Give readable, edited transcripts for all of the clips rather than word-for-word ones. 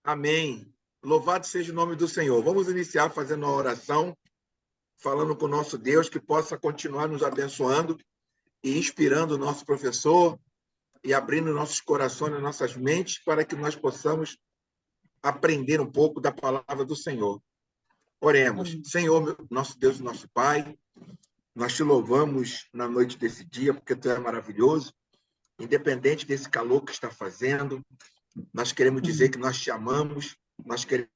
Amém. Louvado seja o nome do Senhor. Vamos iniciar fazendo uma oração, falando com o nosso Deus, que possa continuar nos abençoando e inspirando o nosso professor e abrindo nossos corações e nossas mentes para que nós possamos aprender um pouco da palavra do Senhor. Oremos. Amém. Senhor, nosso Deus e nosso Pai, nós te louvamos na noite desse dia, porque tu é maravilhoso, independente desse calor que está fazendo. Nós queremos dizer que nós te amamos, nós queremos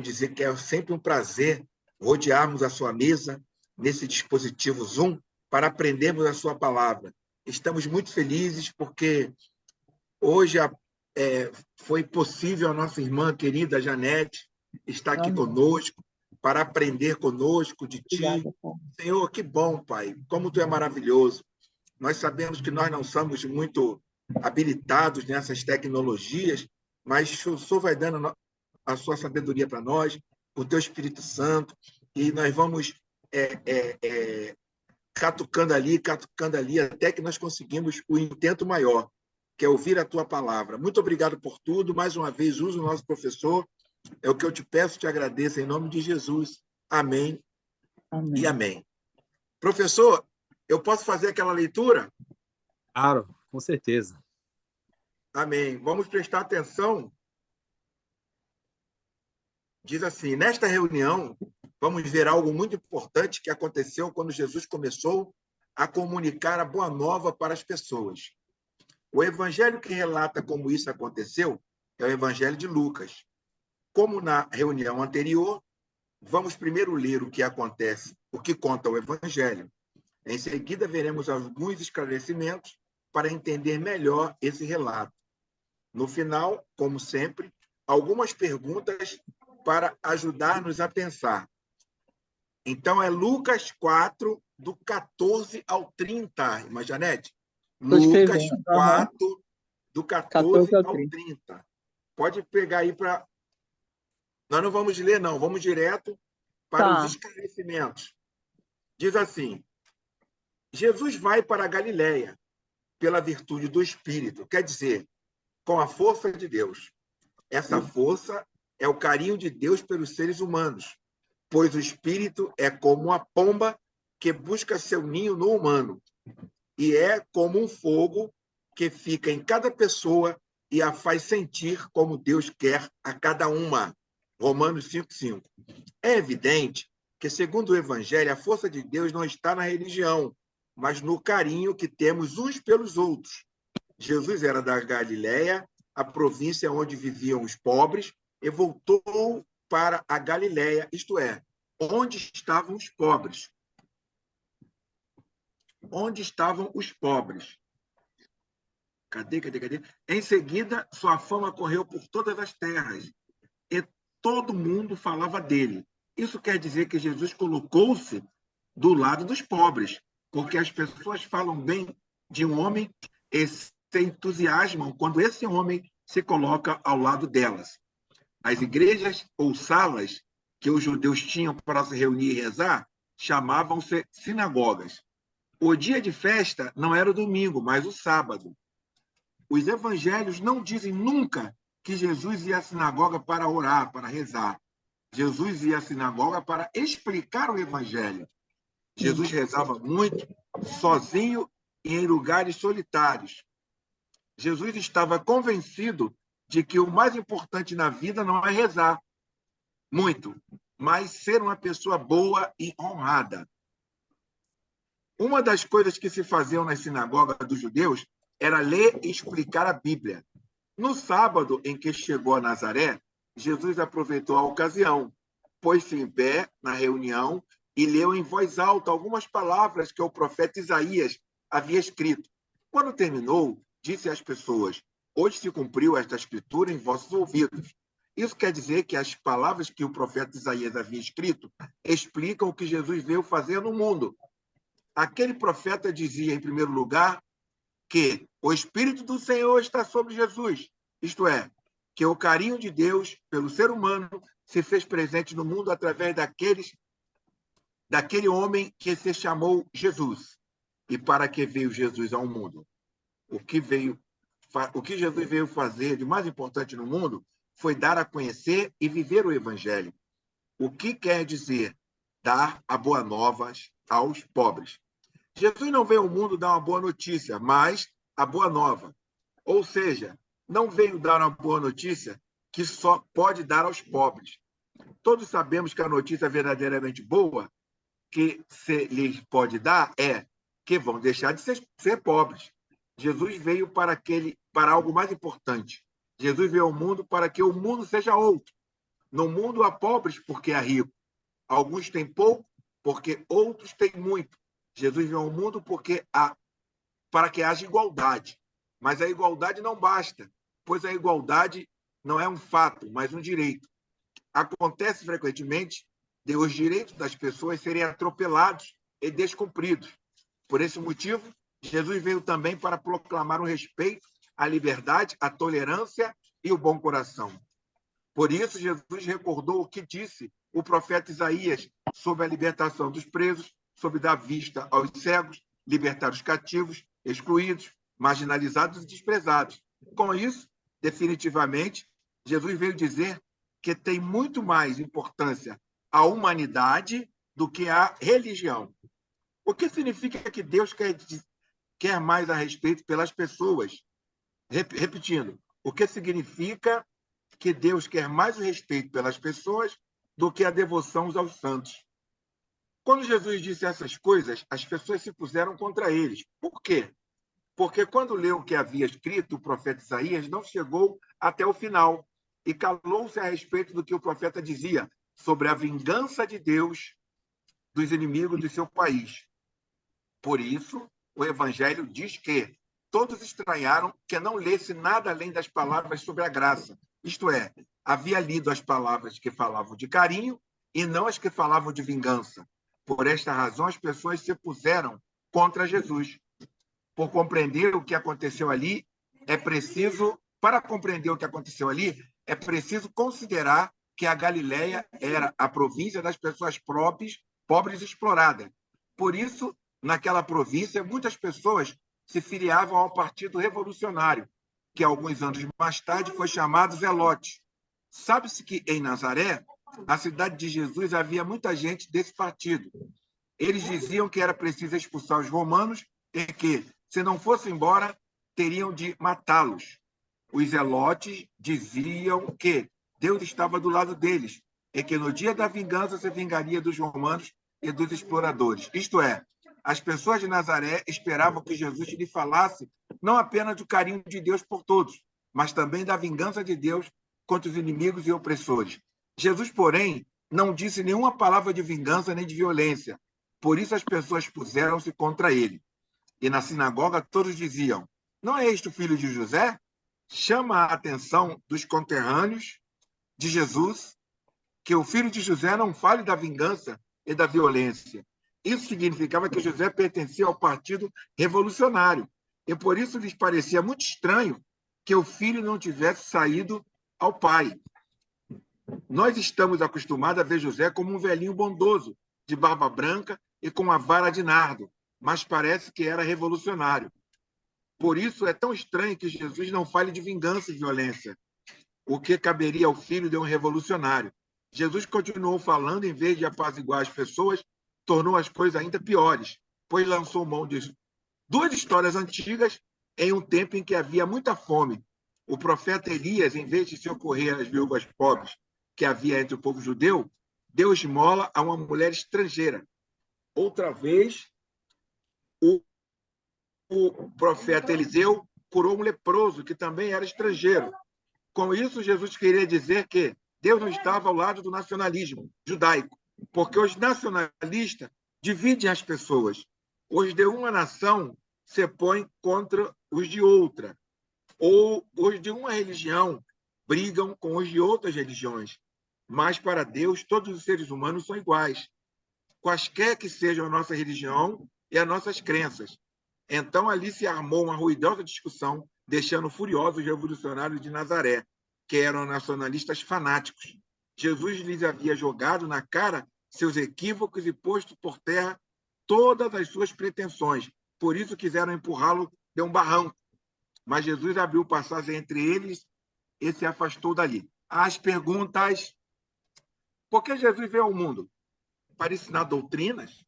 dizer que é sempre um prazer rodearmos a sua mesa nesse dispositivo Zoom para aprendermos a sua palavra. Estamos muito felizes porque hoje foi possível a nossa irmã querida Janete estar aqui Amém. conosco para aprender conosco de ti. Obrigada, Pai. Senhor, que bom, Pai, como tu é maravilhoso. Nós sabemos que nós não somos muito habilitados nessas tecnologias, mas o Senhor vai dando a sua sabedoria para nós, o teu Espírito Santo, e nós vamos catucando ali, até que nós conseguimos o intento maior, que é ouvir a tua palavra. Muito obrigado por tudo. Mais uma vez, usa o nosso professor. É o que eu te peço, te agradeço, em nome de Jesus. Amém, Amém. e amém. Professor, eu posso fazer aquela leitura? Claro, com certeza. Amém. Vamos prestar atenção. Diz assim: nesta reunião, vamos ver algo muito importante que aconteceu quando Jesus começou a comunicar a boa nova para as pessoas. O evangelho que relata como isso aconteceu é o evangelho de Lucas. Como na reunião anterior, vamos primeiro ler o que acontece, o que conta o evangelho. Em seguida, veremos alguns esclarecimentos para entender melhor esse relato. No final, como sempre, algumas perguntas para ajudar-nos a pensar. Então, é Lucas 4, do 14 ao 30, irmã Janete. Lucas 4, do 14 ao 30. Pode pegar aí para... Nós não vamos ler, não. Vamos direto para os esclarecimentos. Diz assim: Jesus vai para a Galileia pela virtude do Espírito, quer dizer, com a força de Deus. Essa força é o carinho de Deus pelos seres humanos, pois o Espírito é como uma pomba que busca seu ninho no humano, e é como um fogo que fica em cada pessoa e a faz sentir como Deus quer a cada uma. Romanos 5:5. É evidente que, segundo o Evangelho, a força de Deus não está na religião, mas no carinho que temos uns pelos outros. Jesus era da Galileia, a província onde viviam os pobres, e voltou para a Galileia, isto é, onde estavam os pobres. Onde estavam os pobres? Cadê? Em seguida, sua fama correu por todas as terras, e todo mundo falava dele. Isso quer dizer que Jesus colocou-se do lado dos pobres, porque as pessoas falam bem de um homem e se entusiasmam quando esse homem se coloca ao lado delas. As igrejas ou salas que os judeus tinham para se reunir e rezar chamavam-se sinagogas. O dia de festa não era o domingo, mas o sábado. Os evangelhos não dizem nunca que Jesus ia à sinagoga para orar, para rezar. Jesus ia à sinagoga para explicar o evangelho. Jesus rezava muito, sozinho e em lugares solitários. Jesus estava convencido de que o mais importante na vida não é rezar muito, mas ser uma pessoa boa e honrada. Uma das coisas que se faziam na sinagoga dos judeus era ler e explicar a Bíblia. No sábado em que chegou a Nazaré, Jesus aproveitou a ocasião, pôs-se em pé na reunião e leu em voz alta algumas palavras que o profeta Isaías havia escrito. Quando terminou, disse às pessoas: hoje se cumpriu esta escritura em vossos ouvidos. Isso quer dizer que as palavras que o profeta Isaías havia escrito explicam o que Jesus veio fazer no mundo. Aquele profeta dizia, em primeiro lugar, que o Espírito do Senhor está sobre Jesus, isto é, que o carinho de Deus pelo ser humano se fez presente no mundo através daquele homem que se chamou Jesus. E para que veio Jesus ao mundo? O que Jesus veio fazer de mais importante no mundo foi dar a conhecer e viver o Evangelho. O que quer dizer dar a boa nova aos pobres? Jesus não veio ao mundo dar uma boa notícia, mas a boa nova. Ou seja, não veio dar uma boa notícia que só pode dar aos pobres. Todos sabemos que a notícia verdadeiramente boa que se lhes pode dar é que vão deixar de ser pobres. Jesus veio para algo mais importante. Jesus veio ao mundo para que o mundo seja outro. No mundo há pobres porque há rico. Alguns têm pouco porque outros têm muito. Jesus veio ao mundo para que haja igualdade. Mas a igualdade não basta, pois a igualdade não é um fato, mas um direito. Acontece frequentemente de os direitos das pessoas serem atropelados e descumpridos. Por esse motivo, Jesus veio também para proclamar o respeito, a liberdade, a tolerância e o bom coração. Por isso, Jesus recordou o que disse o profeta Isaías sobre a libertação dos presos, sobre dar vista aos cegos, libertar os cativos, excluídos, marginalizados e desprezados. Com isso, definitivamente, Jesus veio dizer que tem muito mais importância a humanidade do que a religião. O que significa que Deus quer mais a respeito pelas pessoas? Repetindo, o que significa que Deus quer mais o respeito pelas pessoas do que a devoção aos santos? Quando Jesus disse essas coisas, as pessoas se puseram contra eles. Por quê? Porque quando leu o que havia escrito o profeta Isaías, não chegou até o final e calou-se a respeito do que o profeta dizia sobre a vingança de Deus dos inimigos do seu país. Por isso, o Evangelho diz que todos estranharam que não lesse nada além das palavras sobre a graça. Isto é, havia lido as palavras que falavam de carinho e não as que falavam de vingança. Por esta razão, as pessoas se puseram contra Jesus. Por compreender o que aconteceu ali, para compreender o que aconteceu ali, é preciso considerar que a Galileia era a província das pessoas pobres e exploradas. Por isso, naquela província, muitas pessoas se filiavam ao Partido Revolucionário, que alguns anos mais tarde foi chamado Zelote. Sabe-se que em Nazaré, a cidade de Jesus, havia muita gente desse partido. Eles diziam que era preciso expulsar os romanos e que, se não fosse embora, teriam de matá-los. Os zelotes diziam que Deus estava do lado deles e que no dia da vingança se vingaria dos romanos e dos exploradores. Isto é, as pessoas de Nazaré esperavam que Jesus lhe falasse não apenas do carinho de Deus por todos, mas também da vingança de Deus contra os inimigos e opressores. Jesus, porém, não disse nenhuma palavra de vingança nem de violência. Por isso as pessoas puseram-se contra ele. E na sinagoga todos diziam: não é este o filho de José? Chama a atenção dos conterrâneos de Jesus que o filho de José não fale da vingança e da violência. Isso significava que José pertencia ao partido revolucionário. E por isso lhes parecia muito estranho que o filho não tivesse saído ao pai. Nós estamos acostumados a ver José como um velhinho bondoso, de barba branca e com uma vara de nardo, mas parece que era revolucionário. Por isso é tão estranho que Jesus não fale de vingança e violência, o que caberia ao filho de um revolucionário. Jesus continuou falando, em vez de apaziguar as pessoas, tornou as coisas ainda piores, pois lançou mão de duas histórias antigas em um tempo em que havia muita fome. O profeta Elias, em vez de se ocorrer às viúvas pobres que havia entre o povo judeu, deu esmola a uma mulher estrangeira. Outra vez, o profeta Eliseu curou um leproso que também era estrangeiro. Com isso, Jesus queria dizer que Deus não estava ao lado do nacionalismo judaico, porque os nacionalistas dividem as pessoas. Os de uma nação se põem contra os de outra, ou os de uma religião brigam com os de outras religiões. Mas para Deus, todos os seres humanos são iguais, quaisquer que sejam a nossa religião e as nossas crenças. Então ali se armou uma ruidosa discussão, deixando furiosos os revolucionários de Nazaré, que eram nacionalistas fanáticos. Jesus lhes havia jogado na cara seus equívocos e posto por terra todas as suas pretensões. Por isso quiseram empurrá-lo de um barranco. Mas Jesus abriu passagem entre eles e se afastou dali. às perguntas: por que Jesus veio ao mundo? Para ensinar doutrinas?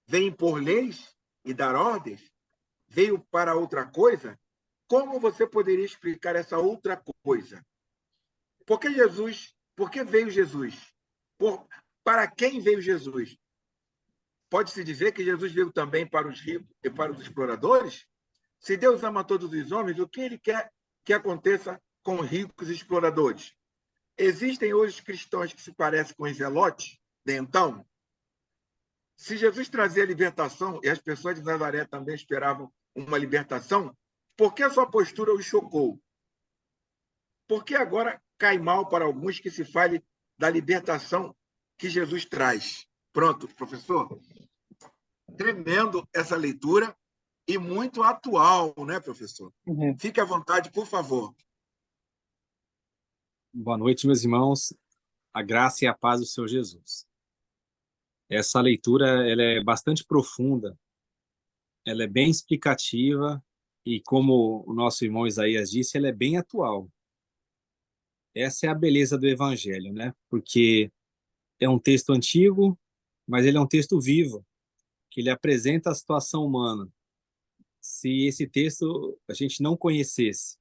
Veio impor leis e dar ordens? Veio para outra coisa? Como você poderia explicar essa outra coisa? Por que Jesus? Por que veio Jesus? Para quem veio Jesus? Pode-se dizer que Jesus veio também para os ricos e para os exploradores? Se Deus ama todos os homens, o que ele quer que aconteça com os ricos e exploradores? Existem hoje cristãos que se parecem com os zelotes de então? Se Jesus trazia libertação e as pessoas de Nazaré também esperavam uma libertação, por que a sua postura os chocou? Por que agora cai mal para alguns que se fale da libertação que Jesus traz? Pronto, professor. Tremendo essa leitura e muito atual, né, professor? Uhum. Fique à vontade, por favor. Boa noite, meus irmãos. A graça e a paz do Senhor Jesus. Essa leitura ela é bastante profunda, ela é bem explicativa e, como o nosso irmão Isaías disse, ela é bem atual. Essa é a beleza do Evangelho, né? Porque é um texto antigo, mas ele é um texto vivo, que ele apresenta a situação humana. Se esse texto a gente não conhecesse,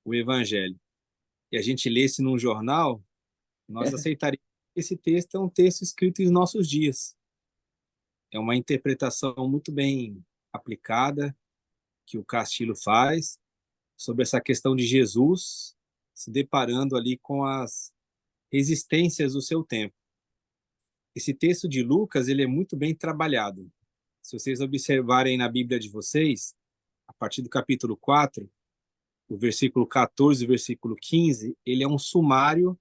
o Evangelho, e a gente lesse num jornal, nós aceitaríamos que esse texto é um texto escrito em nossos dias. É uma interpretação muito bem aplicada que o Castilho faz sobre essa questão de Jesus se deparando ali com as resistências do seu tempo. Esse texto de Lucas, ele é muito bem trabalhado. Se vocês observarem na Bíblia de vocês, a partir do capítulo 4, o versículo 14 e o versículo 15, ele é um sumário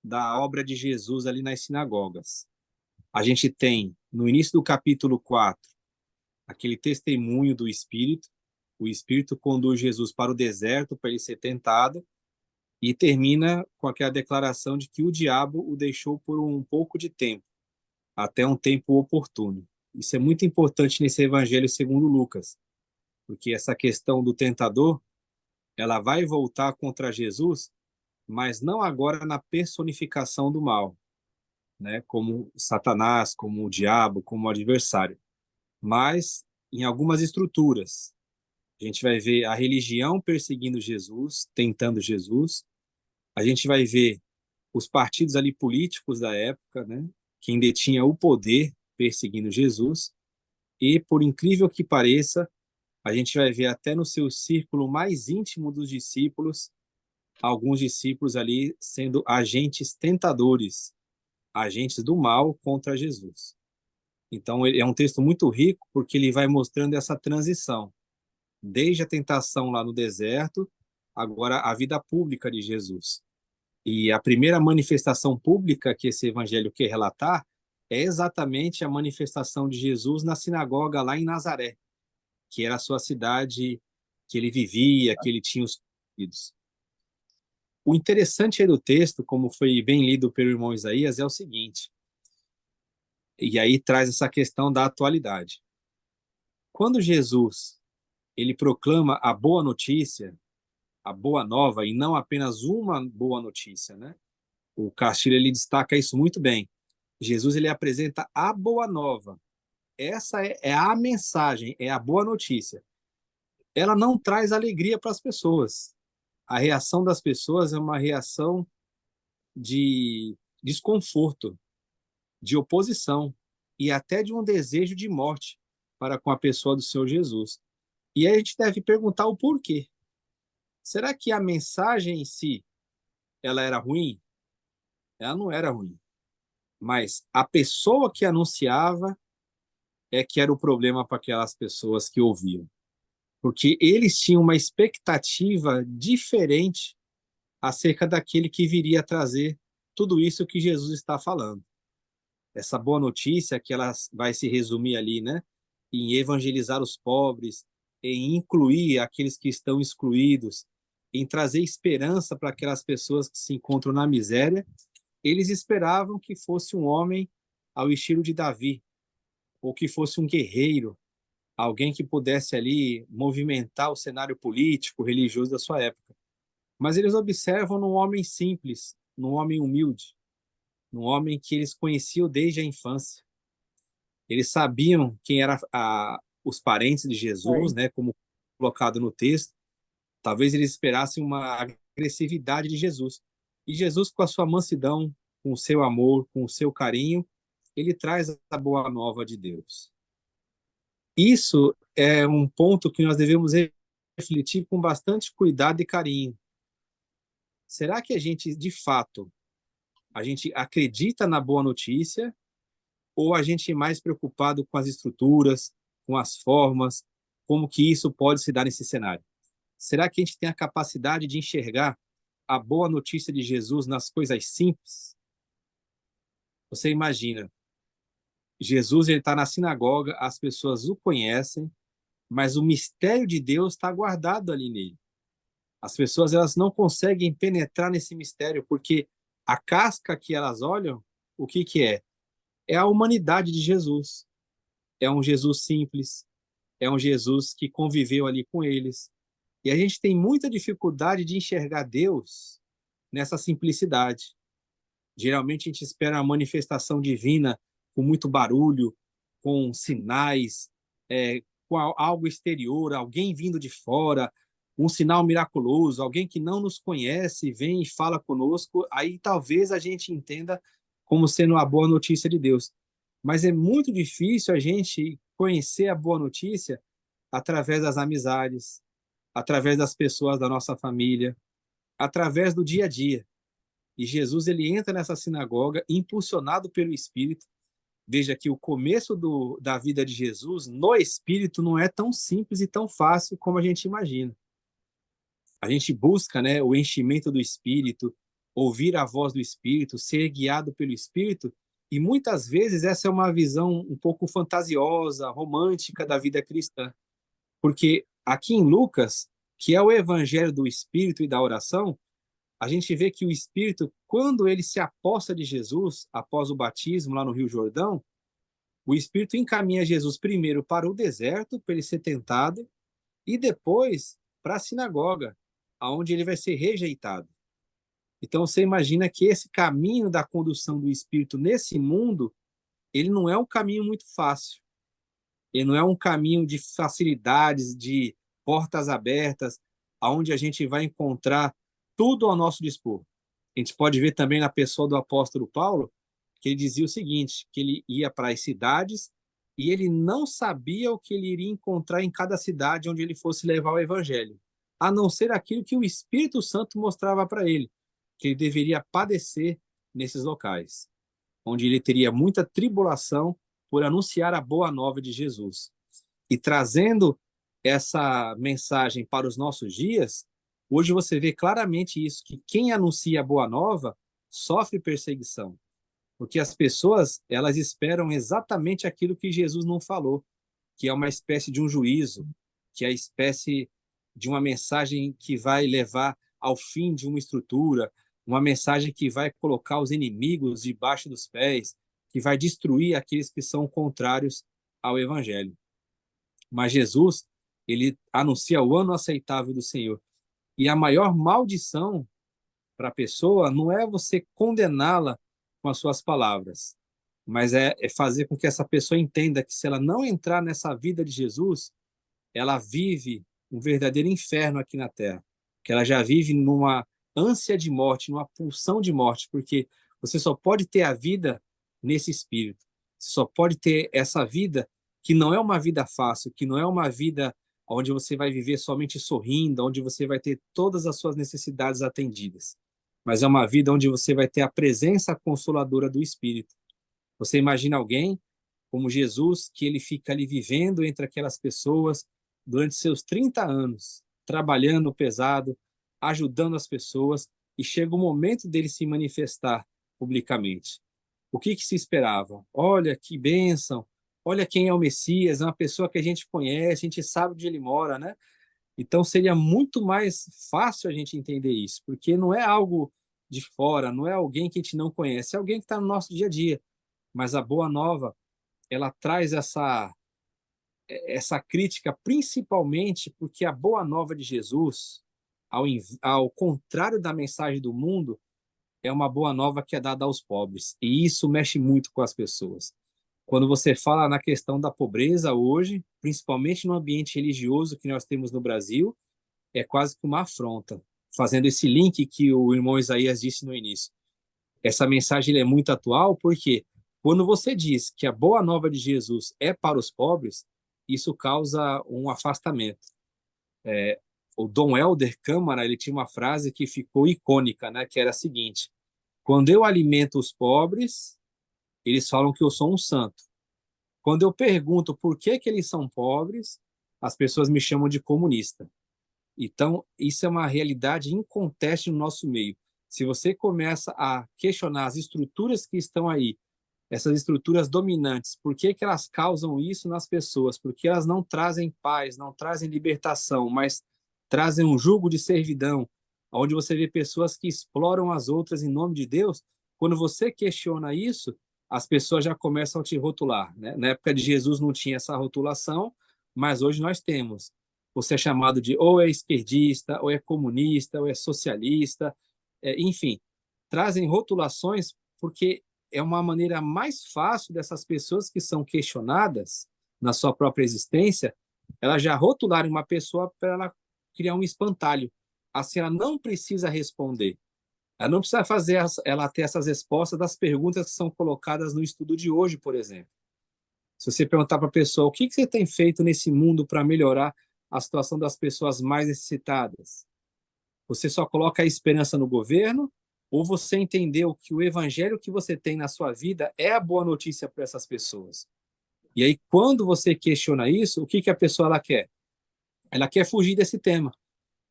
da obra de Jesus ali nas sinagogas. A gente tem, no início do capítulo 4, aquele testemunho do Espírito. O Espírito conduz Jesus para o deserto para ele ser tentado e termina com aquela declaração de que o diabo o deixou por um pouco de tempo, até um tempo oportuno. Isso é muito importante nesse Evangelho segundo Lucas, porque essa questão do tentador, ela vai voltar contra Jesus, mas não agora na personificação do mal, né? Como Satanás, como o diabo, como o adversário, mas em algumas estruturas. A gente vai ver a religião perseguindo Jesus, tentando Jesus. A gente vai ver os partidos ali políticos da época, né? Quem detinha o poder perseguindo Jesus. E, por incrível que pareça, a gente vai ver até no seu círculo mais íntimo dos discípulos, alguns discípulos ali sendo agentes tentadores, agentes do mal contra Jesus. Então, é um texto muito rico, porque ele vai mostrando essa transição, desde a tentação lá no deserto, agora a vida pública de Jesus. E a primeira manifestação pública que esse evangelho quer relatar é exatamente a manifestação de Jesus na sinagoga lá em Nazaré, que era a sua cidade que ele vivia, que ele tinha os filhos. O interessante aí do texto, como foi bem lido pelo irmão Isaías, é o seguinte, e aí traz essa questão da atualidade. Quando Jesus ele proclama a boa notícia, a boa nova, e não apenas uma boa notícia, né? O Castilho ele destaca isso muito bem. Jesus ele apresenta a boa nova. Essa é a mensagem, é a boa notícia. Ela não traz alegria para as pessoas. A reação das pessoas é uma reação de desconforto, de oposição e até de um desejo de morte para com a pessoa do Senhor Jesus. E aí a gente deve perguntar o porquê. Será que a mensagem em si ela era ruim? Ela não era ruim. Mas a pessoa que anunciava é que era o problema para aquelas pessoas que ouviam. Porque eles tinham uma expectativa diferente acerca daquele que viria a trazer tudo isso que Jesus está falando. Essa boa notícia que ela vai se resumir ali, né, em evangelizar os pobres, em incluir aqueles que estão excluídos, em trazer esperança para aquelas pessoas que se encontram na miséria. Eles esperavam que fosse um homem ao estilo de Davi, ou que fosse um guerreiro, alguém que pudesse ali movimentar o cenário político, religioso da sua época. Mas eles observam num homem simples, num homem humilde, num homem que eles conheciam desde a infância. Eles sabiam quem eram os parentes de Jesus, né, como colocado no texto. Talvez eles esperassem uma agressividade de Jesus. E Jesus, com a sua mansidão, com o seu amor, com o seu carinho, ele traz a boa nova de Deus. Isso é um ponto que nós devemos refletir com bastante cuidado e carinho. Será que a gente, de fato, a gente acredita na boa notícia ou a gente é mais preocupado com as estruturas, com as formas, como que isso pode se dar nesse cenário? Será que a gente tem a capacidade de enxergar a boa notícia de Jesus nas coisas simples? Você imagina, Jesus está na sinagoga, as pessoas o conhecem, mas o mistério de Deus está guardado ali nele. As pessoas elas não conseguem penetrar nesse mistério, porque a casca que elas olham, o que, que é? É a humanidade de Jesus. É um Jesus simples, é um Jesus que conviveu ali com eles. E a gente tem muita dificuldade de enxergar Deus nessa simplicidade. Geralmente a gente espera uma manifestação divina com muito barulho, com sinais, com algo exterior, alguém vindo de fora, um sinal miraculoso, alguém que não nos conhece, vem e fala conosco, aí talvez a gente entenda como sendo a boa notícia de Deus. Mas é muito difícil a gente conhecer a boa notícia através das amizades, através das pessoas da nossa família, através do dia a dia. E Jesus ele entra nessa sinagoga impulsionado pelo Espírito. Veja que o começo da vida de Jesus no Espírito não é tão simples e tão fácil como a gente imagina. A gente busca, né, o enchimento do Espírito, ouvir a voz do Espírito, ser guiado pelo Espírito, e muitas vezes essa é uma visão um pouco fantasiosa, romântica da vida cristã. Porque aqui em Lucas, que é o evangelho do Espírito e da oração, a gente vê que o Espírito, quando ele se aposta de Jesus, após o batismo lá no Rio Jordão, o Espírito encaminha Jesus primeiro para o deserto, para ele ser tentado, e depois para a sinagoga, aonde ele vai ser rejeitado. Então você imagina que esse caminho da condução do Espírito nesse mundo, ele não é um caminho muito fácil. Ele não é um caminho de facilidades, de portas abertas, aonde a gente vai encontrar tudo ao nosso dispor. A gente pode ver também na pessoa do apóstolo Paulo, que ele dizia o seguinte, que ele ia para as cidades e ele não sabia o que ele iria encontrar em cada cidade onde ele fosse levar o evangelho, a não ser aquilo que o Espírito Santo mostrava para ele, que ele deveria padecer nesses locais, onde ele teria muita tribulação por anunciar a boa nova de Jesus. E trazendo essa mensagem para os nossos dias, hoje você vê claramente isso, que quem anuncia a boa nova sofre perseguição, porque as pessoas, elas esperam exatamente aquilo que Jesus não falou, que é uma espécie de um juízo, que é a espécie de uma mensagem que vai levar ao fim de uma estrutura, uma mensagem que vai colocar os inimigos debaixo dos pés, que vai destruir aqueles que são contrários ao evangelho. Mas Jesus, ele anuncia o ano aceitável do Senhor. E a maior maldição para a pessoa não é você condená-la com as suas palavras, mas é fazer com que essa pessoa entenda que se ela não entrar nessa vida de Jesus, ela vive um verdadeiro inferno aqui na Terra, que ela já vive numa ânsia de morte, numa pulsão de morte, porque você só pode ter a vida nesse espírito, você só pode ter essa vida que não é uma vida fácil, que não é uma vida onde você vai viver somente sorrindo, onde você vai ter todas as suas necessidades atendidas, mas é uma vida onde você vai ter a presença consoladora do Espírito. Você imagina alguém como Jesus, que ele fica ali vivendo entre aquelas pessoas durante seus 30 anos, trabalhando pesado, ajudando as pessoas, e chega o momento dele se manifestar publicamente. O que se esperava? Olha que bênção, olha quem é o Messias, é uma pessoa que a gente conhece, a gente sabe onde ele mora, né? Então seria muito mais fácil a gente entender isso, porque não é algo de fora, não é alguém que a gente não conhece, é alguém que está no nosso dia a dia. Mas a boa nova, ela traz essa crítica principalmente porque a boa nova de Jesus, ao contrário da mensagem do mundo, é uma boa nova que é dada aos pobres. E isso mexe muito com as pessoas. Quando você fala na questão da pobreza hoje, principalmente no ambiente religioso que nós temos no Brasil, é quase que uma afronta, fazendo esse link que o irmão Isaías disse no início. Essa mensagem é muito atual porque quando você diz que a boa nova de Jesus é para os pobres, isso causa um afastamento. O Dom Helder Câmara, ele tinha uma frase que ficou icônica, né, que era a seguinte: quando eu alimento os pobres, eles falam que eu sou um santo. Quando eu pergunto por que eles são pobres, as pessoas me chamam de comunista. Então, isso é uma realidade inconteste no nosso meio. Se você começa a questionar as estruturas que estão aí, essas estruturas dominantes, por que elas causam isso nas pessoas? Porque elas não trazem paz, não trazem libertação, mas trazem um jugo de servidão, onde você vê pessoas que exploram as outras em nome de Deus. Quando você questiona isso, as pessoas já começam a te rotular, né? Na época de Jesus não tinha essa rotulação, mas hoje nós temos. Você é chamado de ou é esquerdista, ou é comunista, ou é socialista, enfim, trazem rotulações porque é uma maneira mais fácil dessas pessoas que são questionadas na sua própria existência, elas já rotularem uma pessoa para ela criar um espantalho. Assim, ela não precisa responder. Ela não precisa fazer ela ter essas respostas das perguntas que são colocadas no estudo de hoje, por exemplo. Se você perguntar para a pessoa o que você tem feito nesse mundo para melhorar a situação das pessoas mais necessitadas, você só coloca a esperança no governo ou você entendeu que o evangelho que você tem na sua vida é a boa notícia para essas pessoas? E aí, quando você questiona isso, o que a pessoa ela quer? Ela quer fugir desse tema.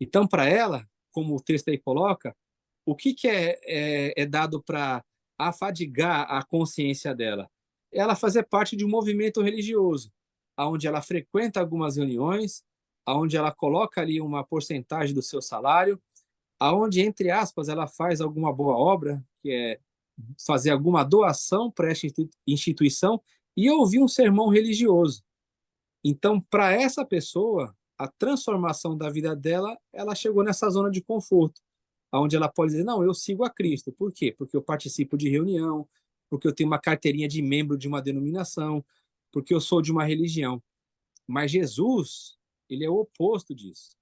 Então, para ela, como o texto aí coloca, o que é dado para afadigar a consciência dela? Ela fazer parte de um movimento religioso, onde ela frequenta algumas reuniões, onde ela coloca ali uma porcentagem do seu salário, aonde, entre aspas, ela faz alguma boa obra, que é fazer alguma doação para essa instituição e ouvir um sermão religioso. Então, para essa pessoa, a transformação da vida dela, ela chegou nessa zona de conforto, onde ela pode dizer, não, eu sigo a Cristo. Por quê? Porque eu participo de reunião, porque eu tenho uma carteirinha de membro de uma denominação, porque eu sou de uma religião. Mas Jesus, ele é o oposto disso.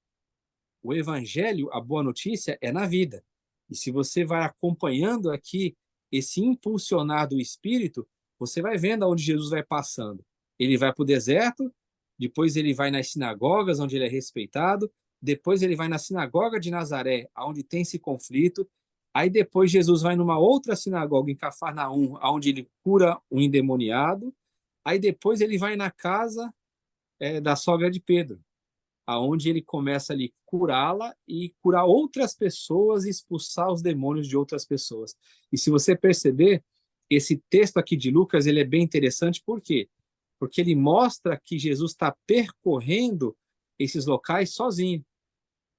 O evangelho, a boa notícia, é na vida. E se você vai acompanhando aqui esse impulsionar do Espírito, você vai vendo aonde Jesus vai passando. Ele vai para o deserto, depois ele vai nas sinagogas, onde ele é respeitado, depois ele vai na sinagoga de Nazaré, onde tem esse conflito, aí depois Jesus vai numa outra sinagoga em Cafarnaum, onde ele cura um endemoniado, aí depois ele vai na casa da sogra de Pedro, aonde ele começa ali curá-la e curar outras pessoas e expulsar os demônios de outras pessoas. E se você perceber, esse texto aqui de Lucas, ele é bem interessante, por quê? Porque ele mostra que Jesus está percorrendo esses locais sozinho.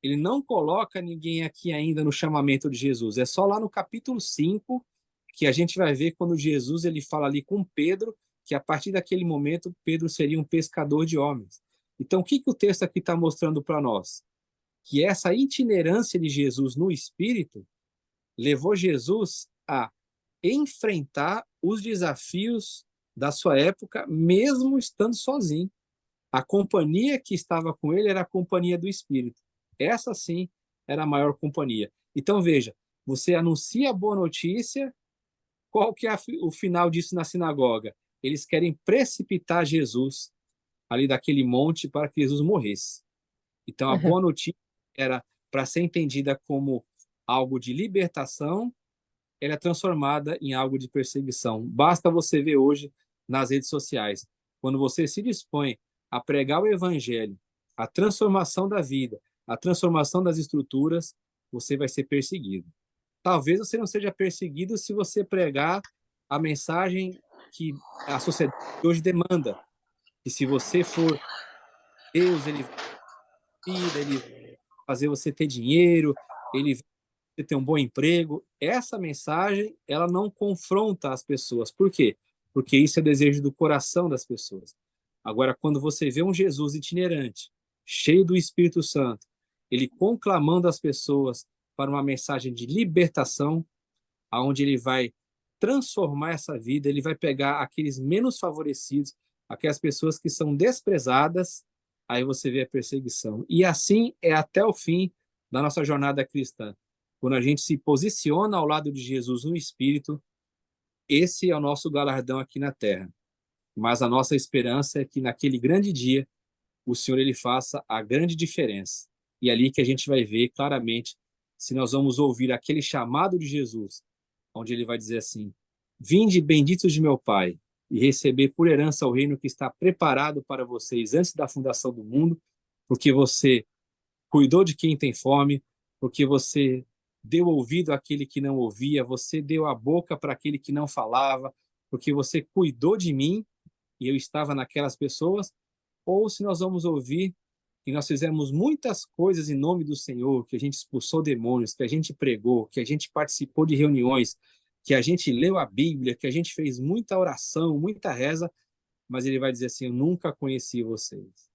Ele não coloca ninguém aqui ainda no chamamento de Jesus. É só lá no capítulo 5 que a gente vai ver quando Jesus ele fala ali com Pedro, que a partir daquele momento Pedro seria um pescador de homens. Então, o que o texto aqui está mostrando para nós? Que essa itinerância de Jesus no Espírito levou Jesus a enfrentar os desafios da sua época, mesmo estando sozinho. A companhia que estava com ele era a companhia do Espírito. Essa sim era a maior companhia. Então, veja, você anuncia a boa notícia, qual que é o final disso na sinagoga? Eles querem precipitar Jesus ali daquele monte para que Jesus morresse. Então, a boa notícia era para ser entendida como algo de libertação, ela é transformada em algo de perseguição. Basta você ver hoje nas redes sociais, quando você se dispõe a pregar o evangelho, a transformação da vida, a transformação das estruturas, você vai ser perseguido. Talvez você não seja perseguido se você pregar a mensagem que a sociedade hoje demanda. E se você for Deus, ele vida, ele vai fazer você ter dinheiro, ele vai você ter um bom emprego. Essa mensagem, ela não confronta as pessoas. Por quê? Porque isso é desejo do coração das pessoas. Agora, quando você vê um Jesus itinerante, cheio do Espírito Santo, ele conclamando as pessoas para uma mensagem de libertação, aonde ele vai transformar essa vida, ele vai pegar aqueles menos favorecidos, aquelas pessoas que são desprezadas, aí você vê a perseguição. E assim é até o fim da nossa jornada cristã. Quando a gente se posiciona ao lado de Jesus no Espírito, esse é o nosso galardão aqui na terra. Mas a nossa esperança é que naquele grande dia o Senhor ele faça a grande diferença. E é ali que a gente vai ver claramente se nós vamos ouvir aquele chamado de Jesus, onde ele vai dizer assim: Vinde benditos de meu Pai, e receber por herança o reino que está preparado para vocês antes da fundação do mundo, porque você cuidou de quem tem fome, porque você deu ouvido àquele que não ouvia, você deu a boca para aquele que não falava, porque você cuidou de mim e eu estava naquelas pessoas, ou se nós vamos ouvir que nós fizemos muitas coisas em nome do Senhor, que a gente expulsou demônios, que a gente pregou, que a gente participou de reuniões, que a gente leu a Bíblia, que a gente fez muita oração, muita reza, mas ele vai dizer assim: eu nunca conheci vocês,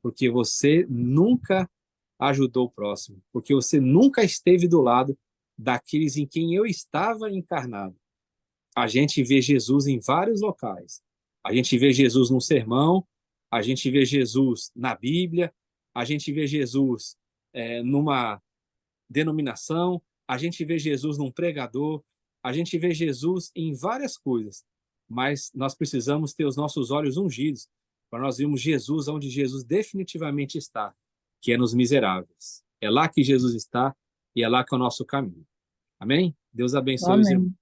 porque você nunca ajudou o próximo, porque você nunca esteve do lado daqueles em quem eu estava encarnado. A gente vê Jesus em vários locais. A gente vê Jesus num sermão, a gente vê Jesus na Bíblia, a gente vê Jesus numa denominação, a gente vê Jesus num pregador, a gente vê Jesus em várias coisas, mas nós precisamos ter os nossos olhos ungidos para nós vermos Jesus onde Jesus definitivamente está, que é nos miseráveis. É lá que Jesus está e é lá que é o nosso caminho. Amém? Deus abençoe os irmãos.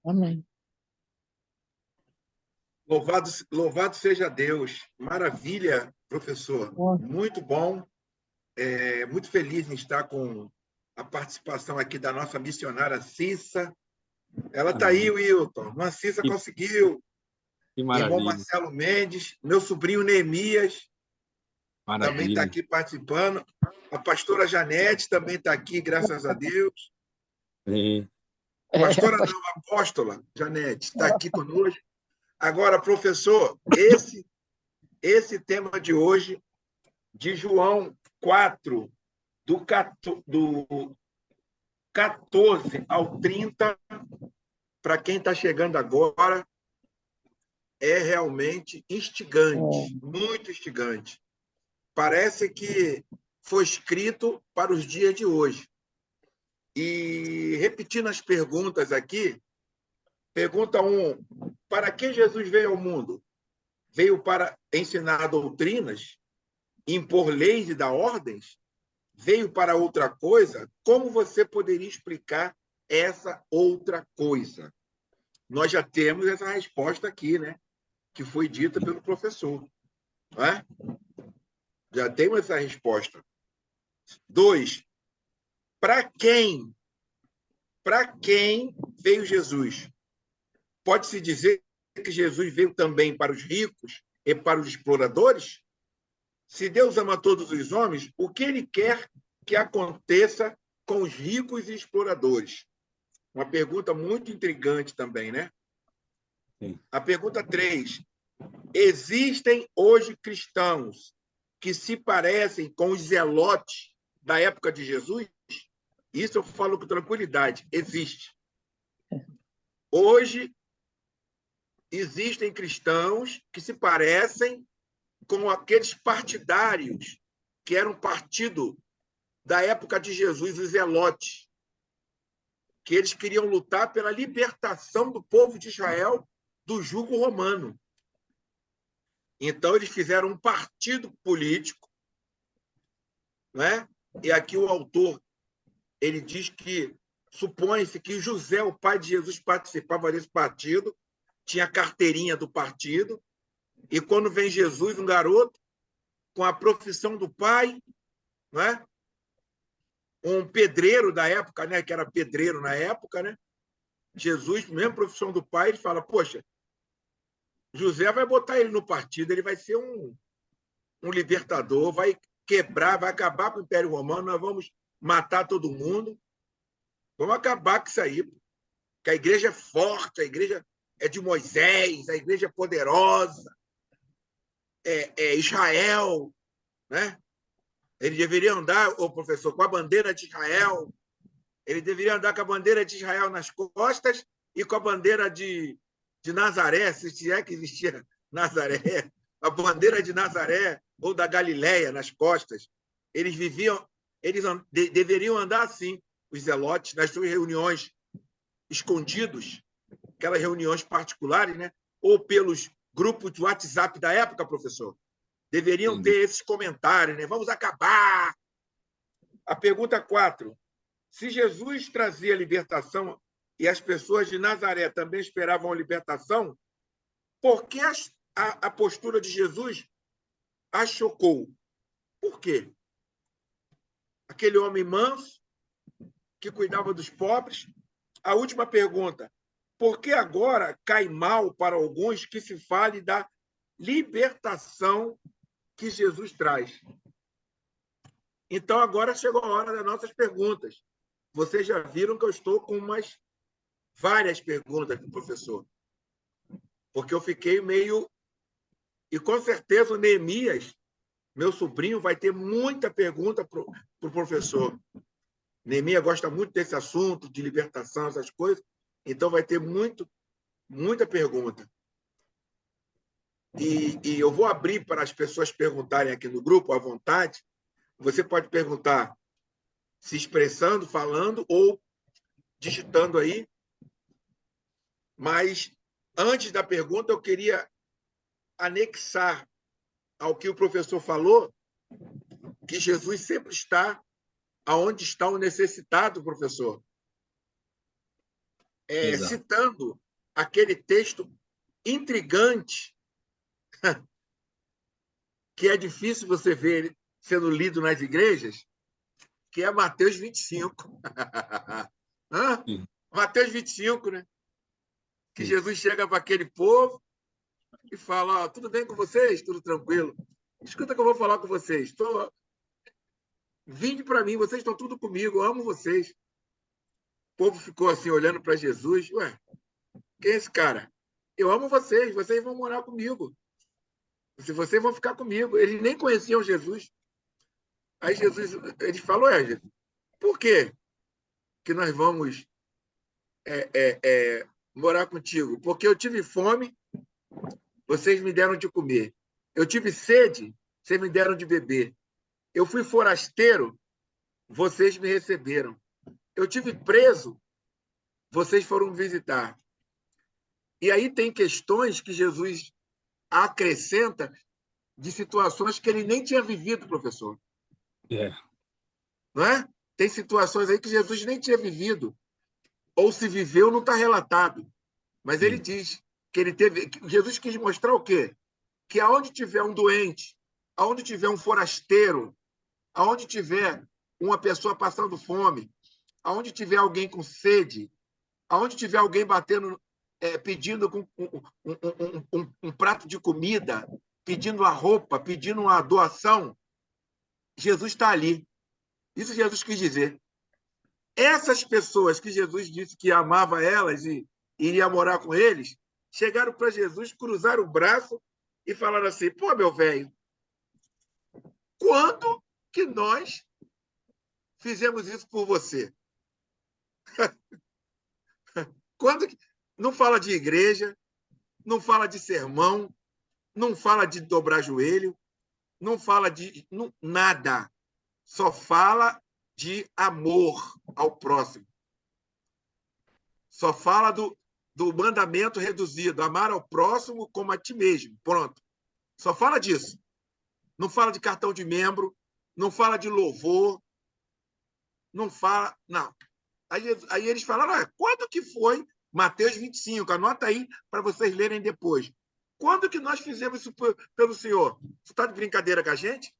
Amém. Amém. Louvado seja Deus. Maravilha, professor. Ó, Muito bom. Muito feliz em estar com a participação aqui da nossa missionária Cissa. Ela está aí, Amém. Wilton. A Cissa Que, conseguiu. que Irmão maravilha, Marcelo Mendes, meu sobrinho Neemias também está maravilha. aqui participando. A pastora Janete também está aqui, graças a Deus. É, Pastora não, apóstola Janete está aqui conosco. Agora, professor, esse tema de hoje, de João 4, do 14 ao 30, para quem está chegando agora, é realmente instigante, muito instigante. Parece que foi escrito para os dias de hoje. E repetindo as perguntas aqui, pergunta 1, para que Jesus veio ao mundo? Veio para ensinar doutrinas, impor leis e dar ordens? Veio para outra coisa? Como você poderia explicar essa outra coisa? Nós já temos essa resposta aqui, né? Que foi dita pelo professor. Não é? Já temos essa resposta. 2, para quem? Para quem veio Jesus? Pode-se dizer que Jesus veio também para os ricos e para os exploradores? Se Deus ama todos os homens, o que ele quer que aconteça com os ricos e exploradores? Uma pergunta muito intrigante também, né? sim. A pergunta 3. Existem hoje cristãos que se parecem com os zelotes da época de Jesus? Isso eu falo com tranquilidade. Existe. Hoje, existem cristãos que se parecem com aqueles partidários que eram partido da época de Jesus, os zelotes, que eles queriam lutar pela libertação do povo de Israel do jugo romano. Então, eles fizeram um partido político, né? E aqui o autor ele diz que supõe-se que José, o pai de Jesus, participava desse partido, tinha carteirinha do partido, e quando vem Jesus, um garoto, com a profissão do pai, né? Um pedreiro da época, né? Que era pedreiro na época, né? Jesus, mesma profissão do pai, ele fala, poxa, José vai botar ele no partido, ele vai ser um libertador, vai quebrar, vai acabar com o Império Romano, nós vamos matar todo mundo, vamos acabar com isso aí, que a igreja é forte, a igreja é de Moisés, a igreja é poderosa, é Israel, né? Ele deveria andar, o professor, com a bandeira de Israel. Ele deveria andar com a bandeira de Israel nas costas e com a bandeira de Nazaré, se é que existia Nazaré, a bandeira de Nazaré ou da Galileia nas costas. Eles deveriam andar assim, os zelotes, nas suas reuniões escondidos, aquelas reuniões particulares, né? Ou pelos grupos de WhatsApp da época, professor. Deveriam ter esses comentários, né? Vamos acabar. A pergunta 4. Se Jesus trazia libertação e as pessoas de Nazaré também esperavam a libertação, por que a postura de Jesus a chocou? Por quê? Aquele homem manso, que cuidava dos pobres. A última pergunta. Por que agora cai mal para alguns que se fale da libertação que Jesus traz? Então, agora chegou a hora das nossas perguntas. Vocês já viram que eu estou com várias perguntas para o professor. Porque eu fiquei meio... E, com certeza, o Neemias, meu sobrinho, vai ter muita pergunta para o professor. Neemias gosta muito desse assunto, de libertação, essas coisas. Então, vai ter muita pergunta. E eu vou abrir para as pessoas perguntarem aqui no grupo, à vontade. Você pode perguntar se expressando, falando ou digitando aí. Mas, antes da pergunta, eu queria anexar ao que o professor falou, que Jesus sempre está aonde está o necessitado, professor. Citando aquele texto intrigante, que é difícil você ver sendo lido nas igrejas, que é Mateus 25. Mateus 25, né? Que Jesus chega para aquele povo e fala, tudo bem com vocês? Tudo tranquilo? Escuta que eu vou falar com vocês. Vinde para mim, vocês estão tudo comigo, eu amo vocês. O povo ficou assim, olhando para Jesus. Ué, quem é esse cara? Eu amo vocês, vocês vão morar comigo. Vocês vão ficar comigo. Eles nem conheciam Jesus. Aí Jesus, ele falou, Jesus, por quê que nós vamos morar contigo? Porque eu tive fome, vocês me deram de comer. Eu tive sede, vocês me deram de beber. Eu fui forasteiro, vocês me receberam. Eu tive preso, vocês foram me visitar. E aí tem questões que Jesus acrescenta de situações que ele nem tinha vivido, professor. Não é? Tem situações aí que Jesus nem tinha vivido. Ou se viveu, não está relatado. Mas ele diz que ele teve... Jesus quis mostrar o quê? Que aonde tiver um doente, aonde tiver um forasteiro, aonde tiver uma pessoa passando fome, aonde tiver alguém com sede, aonde tiver alguém batendo, pedindo um prato de comida, pedindo a roupa, pedindo uma doação, Jesus está ali. Isso Jesus quis dizer. Essas pessoas que Jesus disse que amava elas e iria morar com eles, chegaram para Jesus, cruzaram o braço e falaram assim, pô, meu velho, quando que nós fizemos isso por você? Quando que... Não fala de igreja, não fala de sermão, não fala de dobrar joelho, não fala de nada. Só fala de amor ao próximo. Só fala do mandamento reduzido, amar ao próximo como a ti mesmo. Pronto. Só fala disso. Não fala de cartão de membro, não fala de louvor, não fala... Não. Aí eles falaram, quando que foi Mateus 25? Anota aí para vocês lerem depois. Quando que nós fizemos isso pelo Senhor? Você está de brincadeira com a gente?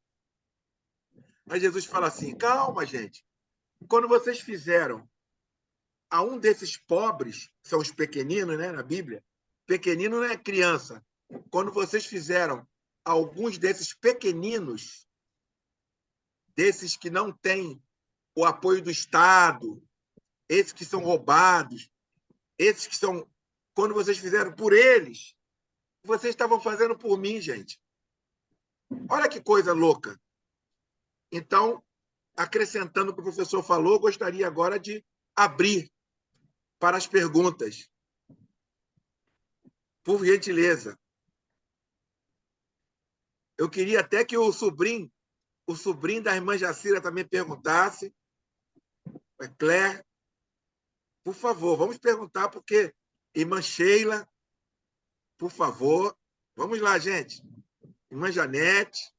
Aí Jesus fala assim, calma, gente. Quando vocês fizeram a um desses pobres, são os pequeninos, né, na Bíblia, pequenino não é criança. Quando vocês fizeram alguns desses pequeninos, desses que não têm o apoio do Estado, esses que são roubados, esses que são... Quando vocês fizeram por eles, vocês estavam fazendo por mim, gente. Olha que coisa louca. Então, acrescentando o que o professor falou, gostaria agora de abrir para as perguntas. Por gentileza. Eu queria até que o sobrinho da irmã Jacira também perguntasse. Claire, por favor, vamos perguntar, porque irmã Sheila, por favor. Vamos lá, gente. Irmã Janete,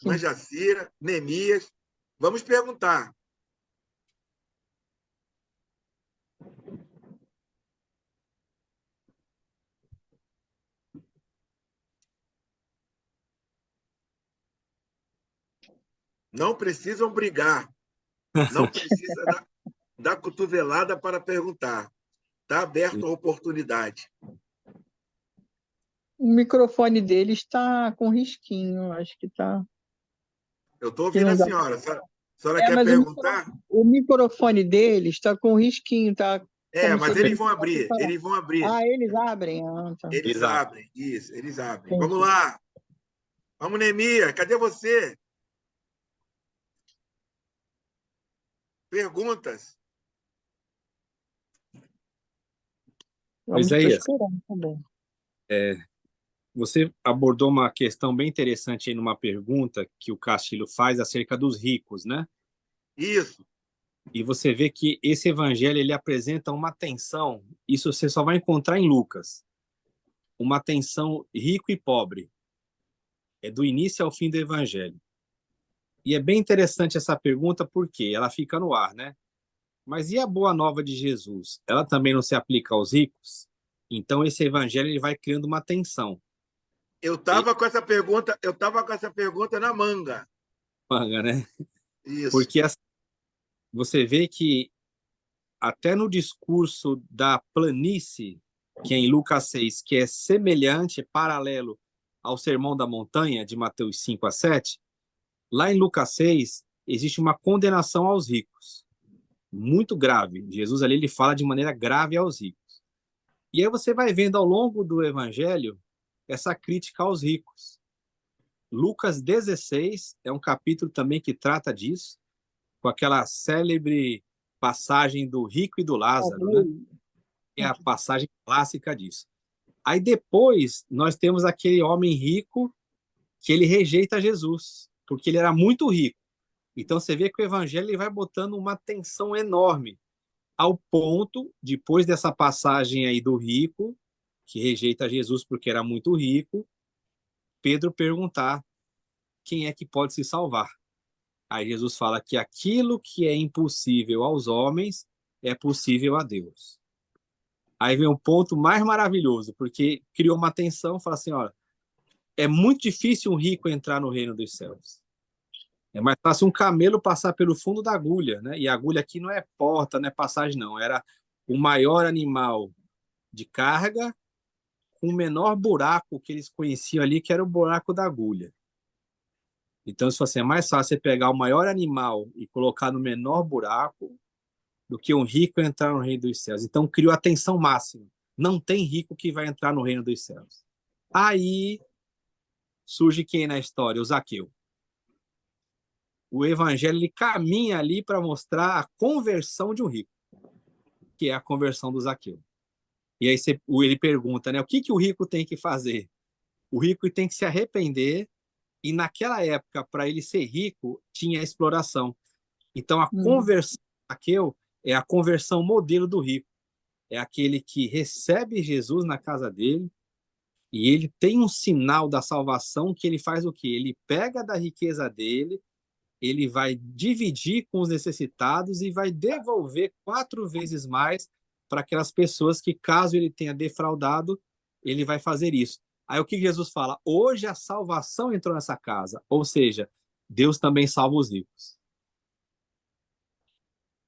irmã Jacira, Neemias. Vamos perguntar. Não precisam brigar. Não precisa dar cotovelada para perguntar. Está aberta a oportunidade. O microfone dele está com risquinho, acho que está. Eu estou ouvindo a senhora. A senhora quer mas perguntar? o microfone dele está com risquinho, tá? Mas eles vão abrir. Eles vão abrir. Ah, eles abrem. Ah, tá. Eles abrem. Isso, eles abrem. Vamos lá. Vamos, Neemias. Cadê você? Perguntas. Isaías, você abordou uma questão bem interessante aí numa pergunta que o Castilho faz acerca dos ricos, né? Isso. E você vê que esse evangelho ele apresenta uma tensão, isso você só vai encontrar em Lucas, uma tensão rico e pobre. É do início ao fim do evangelho. E é bem interessante essa pergunta porque ela fica no ar, né? Mas e a boa nova de Jesus? Ela também não se aplica aos ricos? Então esse evangelho ele vai criando uma tensão. Eu estava com essa pergunta na manga. Manga, né? Isso. Porque você vê que até no discurso da planície, que é em Lucas 6, que é semelhante, paralelo ao Sermão da Montanha, de Mateus 5 a 7, lá em Lucas 6, existe uma condenação aos ricos, muito grave. Jesus ali ele fala de maneira grave aos ricos. E aí você vai vendo ao longo do evangelho essa crítica aos ricos. Lucas 16 é um capítulo também que trata disso, com aquela célebre passagem do rico e do Lázaro, né? É a passagem clássica disso. Aí depois nós temos aquele homem rico que ele rejeita Jesus, porque ele era muito rico. Então você vê que o evangelho ele vai botando uma tensão enorme, ao ponto, depois dessa passagem aí do rico, que rejeita Jesus porque era muito rico, Pedro perguntar quem é que pode se salvar. Aí Jesus fala que aquilo que é impossível aos homens é possível a Deus. Aí vem um ponto mais maravilhoso, porque criou uma tensão, fala assim, olha, é muito difícil um rico entrar no reino dos céus. É mais fácil um camelo passar pelo fundo da agulha, né? E a agulha aqui não é porta, não é passagem, não. Era o maior animal de carga com o menor buraco que eles conheciam ali, que era o buraco da agulha. Então, se fosse é mais fácil você pegar o maior animal e colocar no menor buraco do que um rico entrar no reino dos céus. Então, criou a tensão máxima. Não tem rico que vai entrar no reino dos céus. Aí surge quem na história? O Zaqueu. O evangelho ele caminha ali para mostrar a conversão de um rico, que é a conversão do Zaqueu. E aí ele pergunta, né? O que o rico tem que fazer? O rico tem que se arrepender, e naquela época, para ele ser rico, tinha a exploração. Então, a conversão do Zaqueu é a conversão modelo do rico. É aquele que recebe Jesus na casa dele, e ele tem um sinal da salvação que ele faz o quê? Ele pega da riqueza dele, ele vai dividir com os necessitados e vai devolver 4 vezes mais para aquelas pessoas que, caso ele tenha defraudado, ele vai fazer isso. Aí o que Jesus fala? Hoje a salvação entrou nessa casa. Ou seja, Deus também salva os ricos.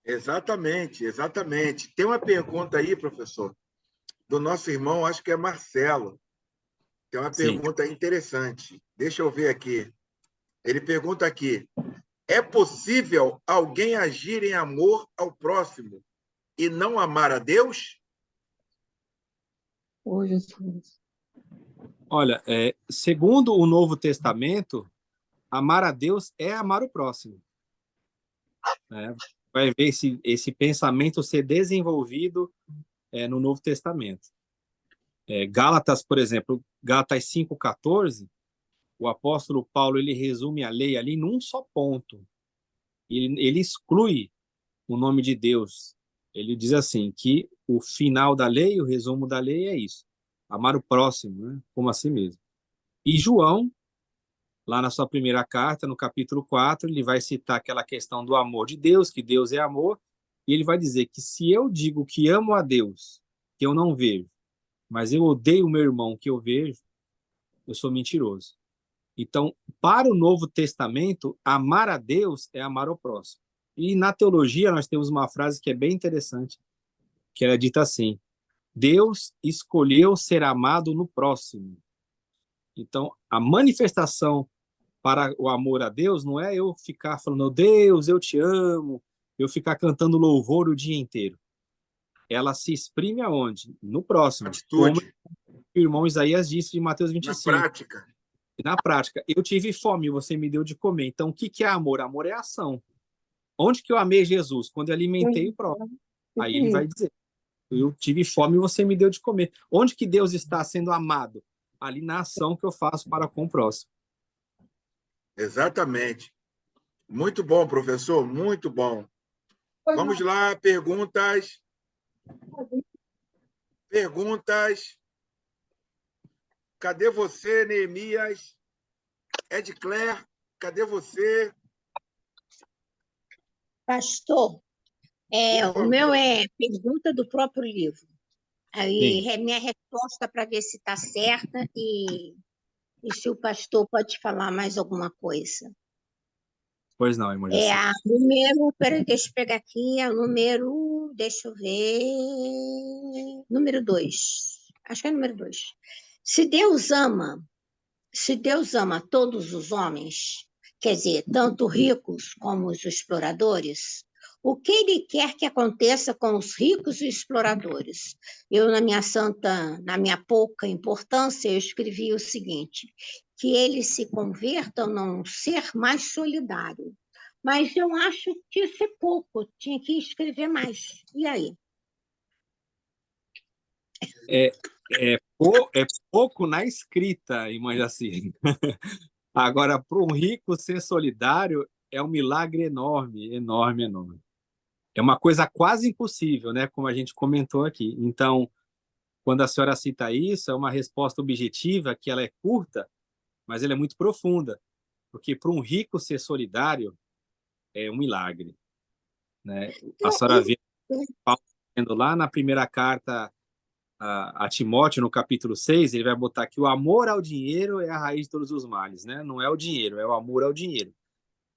Exatamente, exatamente. Tem uma pergunta aí, professor, do nosso irmão, acho que é Marcelo. Tem uma pergunta interessante. Deixa eu ver aqui. Ele pergunta aqui: é possível alguém agir em amor ao próximo e não amar a Deus? Olha, segundo o Novo Testamento, amar a Deus é amar o próximo. vai ver esse pensamento ser desenvolvido no Novo Testamento. Gálatas, por exemplo, Gálatas 5,14, o apóstolo Paulo ele resume a lei ali num só ponto. Ele exclui o nome de Deus. Ele diz assim, que o final da lei, o resumo da lei é isso: amar o próximo, né, como a si mesmo. E João, lá na sua primeira carta, no capítulo 4, ele vai citar aquela questão do amor de Deus, que Deus é amor, e ele vai dizer que se eu digo que amo a Deus, que eu não vejo, mas eu odeio o meu irmão que eu vejo, eu sou mentiroso. Então, para o Novo Testamento, amar a Deus é amar o próximo. E na teologia nós temos uma frase que é bem interessante, que ela é dita assim: Deus escolheu ser amado no próximo. Então, a manifestação para o amor a Deus não é eu ficar falando, Deus, eu te amo, eu ficar cantando louvor o dia inteiro. Ela se exprime aonde? No próximo. Como Atitude. o irmão Isaías disse de Mateus Na 25. prática. Na prática, eu tive fome, você me deu de comer. Então, o que é amor? Amor é ação. Onde que eu amei Jesus? Quando eu alimentei o próximo. Aí ele vai dizer, eu tive fome e você me deu de comer. Onde que Deus está sendo amado? Ali na ação que eu faço para com o próximo. Exatamente. Muito bom, professor, muito bom. Vamos lá, perguntas. Perguntas. Cadê você, Neemias? Edclair, cadê você? Pastor, o meu é pergunta do próprio livro. Aí minha resposta para ver se está certa e se o pastor pode falar mais alguma coisa. Pois não, irmão. A número, peraí, deixa eu pegar aqui, a número, deixa eu ver, número 2. Acho que é número 2. Se Deus ama todos os homens, quer dizer, tanto ricos como os exploradores, o que ele quer que aconteça com os ricos e exploradores? Eu, na minha pouca importância, eu escrevi o seguinte, que eles se convertam num ser mais solidário. Mas eu acho que isso é pouco, tinha que escrever mais. E aí? É pouco na escrita, irmã Jaci. Agora, para um rico ser solidário é um milagre enorme, enorme, enorme. É uma coisa quase impossível, né? Como a gente comentou aqui. Então, quando a senhora cita isso, é uma resposta objetiva, que ela é curta, mas ela é muito profunda. Porque para um rico ser solidário é um milagre, né? A senhora vê Paulo dizendo lá na primeira carta a Timóteo, no capítulo 6, ele vai botar que o amor ao dinheiro é a raiz de todos os males, né? Não é o dinheiro, é o amor ao dinheiro.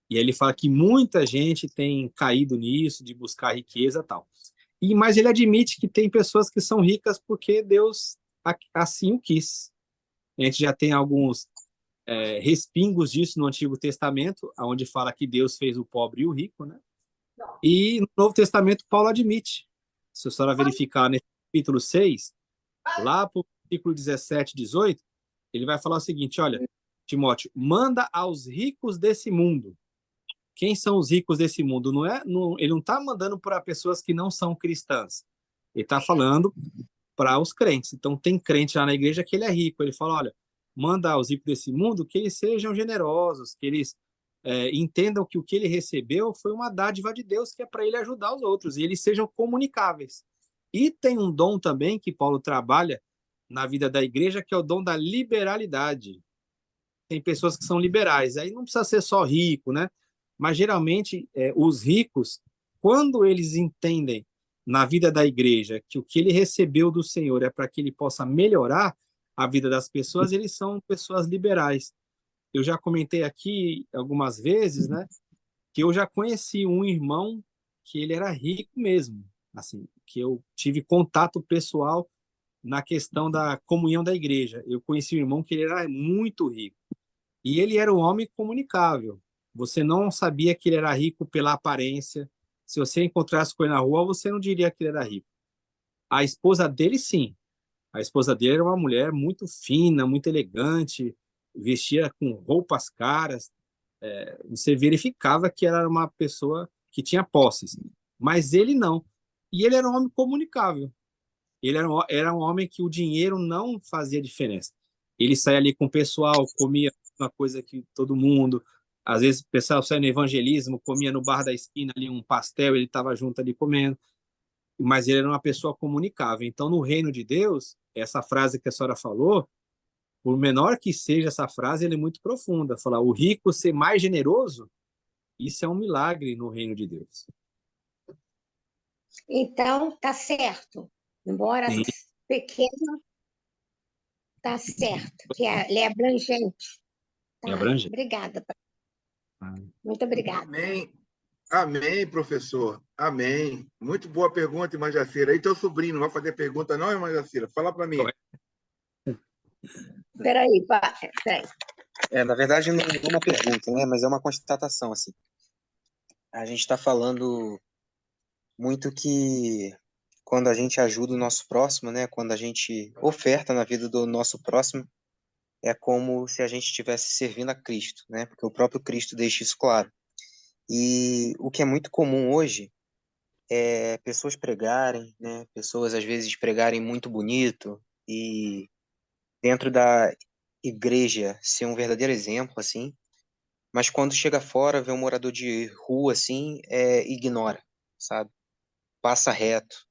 E aí ele fala que muita gente tem caído nisso, de buscar riqueza e tal. Mas ele admite que tem pessoas que são ricas porque Deus assim o quis. A gente já tem alguns respingos disso no Antigo Testamento, onde fala que Deus fez o pobre e o rico, né? E no Novo Testamento, Paulo admite. Se a senhora verificar nesse capítulo 6, lá para o versículo 17, 18, ele vai falar o seguinte: olha, Timóteo, manda aos ricos desse mundo. Quem são os ricos desse mundo? Ele não está mandando para pessoas que não são cristãs. Ele está falando para os crentes. Então, tem crente lá na igreja que ele é rico. Ele fala, olha, manda aos ricos desse mundo que eles sejam generosos, que eles entendam que o que ele recebeu foi uma dádiva de Deus, que é para ele ajudar os outros, e eles sejam comunicáveis. E tem um dom também que Paulo trabalha na vida da igreja, que é o dom da liberalidade. Tem pessoas que são liberais, aí não precisa ser só rico, né? Mas geralmente os ricos, quando eles entendem na vida da igreja que o que ele recebeu do Senhor é para que ele possa melhorar a vida das pessoas, eles são pessoas liberais. Eu já comentei aqui algumas vezes, né, que eu já conheci um irmão que ele era rico mesmo, assim, que eu tive contato pessoal na questão da comunhão da igreja. Eu conheci um irmão que ele era muito rico. E ele era um homem comunicável. Você não sabia que ele era rico pela aparência. Se você encontrasse com ele na rua, você não diria que ele era rico. A esposa dele, sim. A esposa dele era uma mulher muito fina, muito elegante, vestia com roupas caras. Você verificava que ela era uma pessoa que tinha posses, mas ele não. E ele era um homem comunicável. Ele era um homem que o dinheiro não fazia diferença. Ele saía ali com o pessoal, comia uma coisa que todo mundo. Às vezes o pessoal saía no evangelismo, comia no bar da esquina ali um pastel, ele estava junto ali comendo. Mas ele era uma pessoa comunicável. Então, no reino de Deus, essa frase que a senhora falou, por menor que seja essa frase, ela é muito profunda. Falar, o rico ser mais generoso, isso é um milagre no reino de Deus. Então, tá certo. Embora Sim, pequeno, tá certo, que ele é abrangente. é Tá, abrangente. obrigada. Ah, Muito obrigada. Amém. Amém, professor. Amém. Muito boa pergunta, irmã Jacira. Aí teu sobrinho não vai fazer pergunta, não, irmã Jacira? Fala para mim. Peraí, peraí. Na verdade, não é uma pergunta, né? Mas é uma constatação, assim. A gente está falando muito que quando a gente ajuda o nosso próximo, né? Quando a gente oferta na vida do nosso próximo, é como se a gente estivesse servindo a Cristo, né? Porque o próprio Cristo deixa isso claro. E o que é muito comum hoje é pessoas pregarem, né? Pessoas às vezes pregarem muito bonito e dentro da igreja ser um verdadeiro exemplo, assim, mas quando chega fora, vê um morador de rua, assim, ignora, sabe? Passa reto.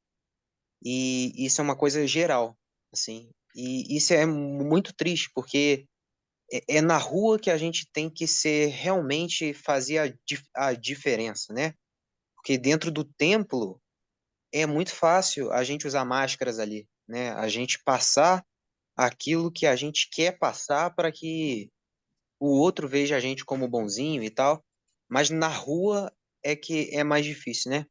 E isso é uma coisa geral, assim. E isso é muito triste, porque é na rua que a gente tem que ser realmente fazer a diferença, né? Porque dentro do templo é muito fácil a gente usar máscaras ali, né? A gente passar aquilo que a gente quer passar para que o outro veja a gente como bonzinho e tal, mas na rua é que é mais difícil, né?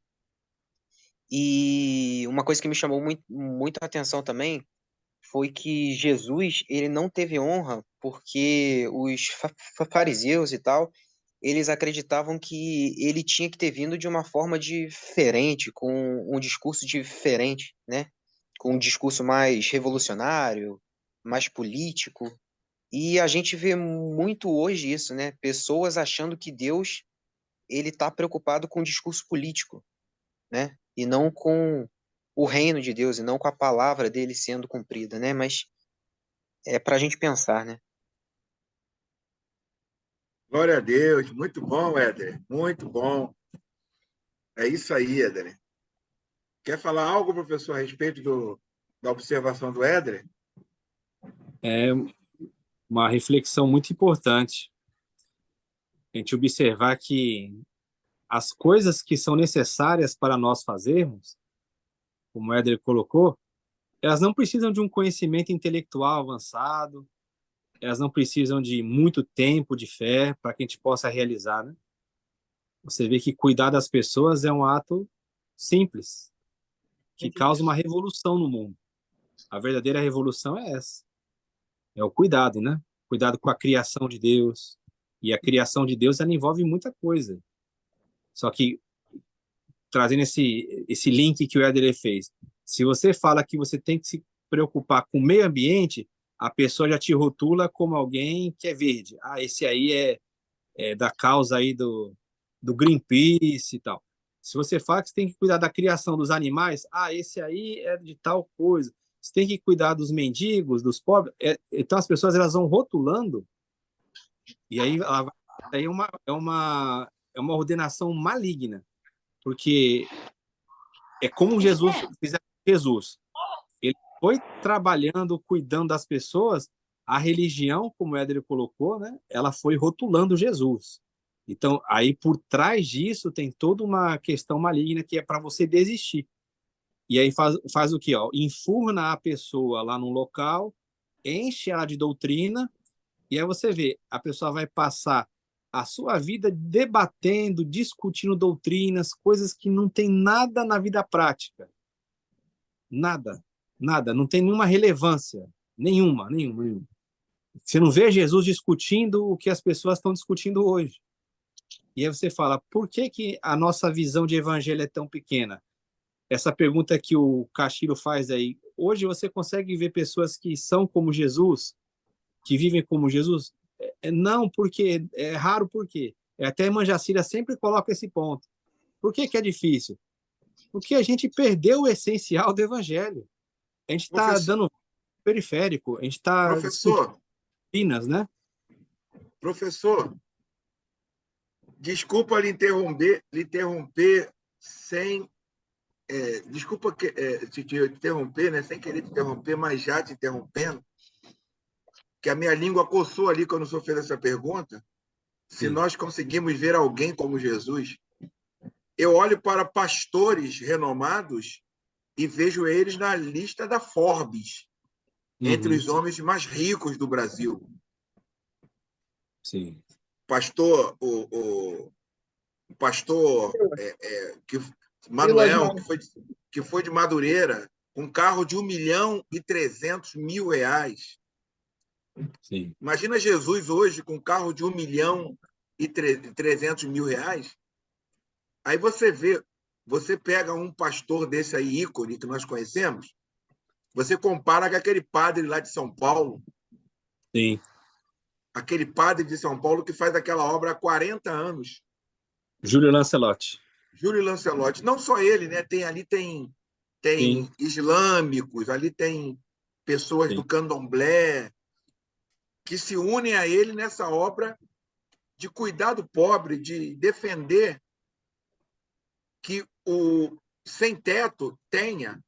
E uma coisa que me chamou muito a atenção também foi que Jesus, ele não teve honra porque os fariseus e tal, eles acreditavam que ele tinha que ter vindo de uma forma diferente, com um discurso diferente, né? Com um discurso mais revolucionário, mais político. E a gente vê muito hoje isso, né? Pessoas achando que Deus ele está preocupado com o discurso político, né? E não com o reino de Deus, e não com a palavra dele sendo cumprida, né? Mas é para a gente pensar, né? Glória a Deus. Muito bom, Éder. Muito bom. É isso aí, Éder. Quer falar algo, professor, a respeito da observação do Éder? é uma reflexão muito importante. A gente observar que as coisas que são necessárias para nós fazermos, como o Éder colocou, elas não precisam de um conhecimento intelectual avançado, elas não precisam de muito tempo de fé para que a gente possa realizar, né? Você vê que cuidar das pessoas é um ato simples, que causa uma revolução no mundo. A verdadeira revolução é essa, é o cuidado, né? Cuidado com a criação de Deus. E a criação de Deus, ela envolve muita coisa. Só que, trazendo esse link que o Éder fez, se você fala que você tem que se preocupar com o meio ambiente, a pessoa já te rotula como alguém que é verde. Ah, esse aí é da causa aí do Greenpeace e tal. Se você fala que você tem que cuidar da criação dos animais, ah, esse aí é de tal coisa. Você tem que cuidar dos mendigos, dos pobres. Então as pessoas elas vão rotulando e aí é uma ordenação maligna, porque é como Jesus fizer Jesus. Ele foi trabalhando, cuidando das pessoas. A religião, como o Éder colocou, né, ela foi rotulando Jesus. Então, aí por trás disso tem toda uma questão maligna que é para você desistir. E aí faz o quê? Ó? Enfurna a pessoa lá num local, enche ela de doutrina, e aí você vê, a pessoa vai passar a sua vida debatendo, discutindo doutrinas, coisas que não tem nada na vida prática. Nada, nada, não tem nenhuma relevância. Nenhuma. Você não vê Jesus discutindo o que as pessoas estão discutindo hoje. E aí você fala, por que a nossa visão de evangelho é tão pequena? Essa pergunta que o Cachiro faz aí, hoje você consegue ver pessoas que são como Jesus, que vivem como Jesus? Não, porque é raro, porque até a irmã Jacira sempre coloca esse ponto. Por que que é difícil? Porque a gente perdeu o essencial do evangelho. A gente está Professor, dando periférico, a gente está discutindo professor, doutrinas, né? professor, desculpa lhe interromper sem. Desculpa te interromper, né, sem querer te interromper, mas já te interrompendo, que a minha língua coçou ali quando o senhor fez essa pergunta. Se Sim. nós conseguimos ver alguém como Jesus, eu olho para pastores renomados e vejo eles na lista da Forbes, entre Uhum. os homens mais ricos do Brasil. Sim. Pastor, o pastor Vilas Manuel, Manuel. que foi de Madureira, com um carro de R$ 1.300.000. Sim. Imagina Jesus hoje com um carro de R$ 1.300.000. Aí você pega um pastor desse aí, ícone, que nós conhecemos, você compara com aquele padre lá de São Paulo, Sim. aquele padre de São Paulo que faz aquela obra há 40 anos. Júlio Lancelotti. Júlio Lancelotti. Não só ele, né? Tem Sim. islâmicos, ali tem pessoas do Sim. candomblé que se unem a ele nessa obra de cuidar do pobre, de defender que o sem-teto tenha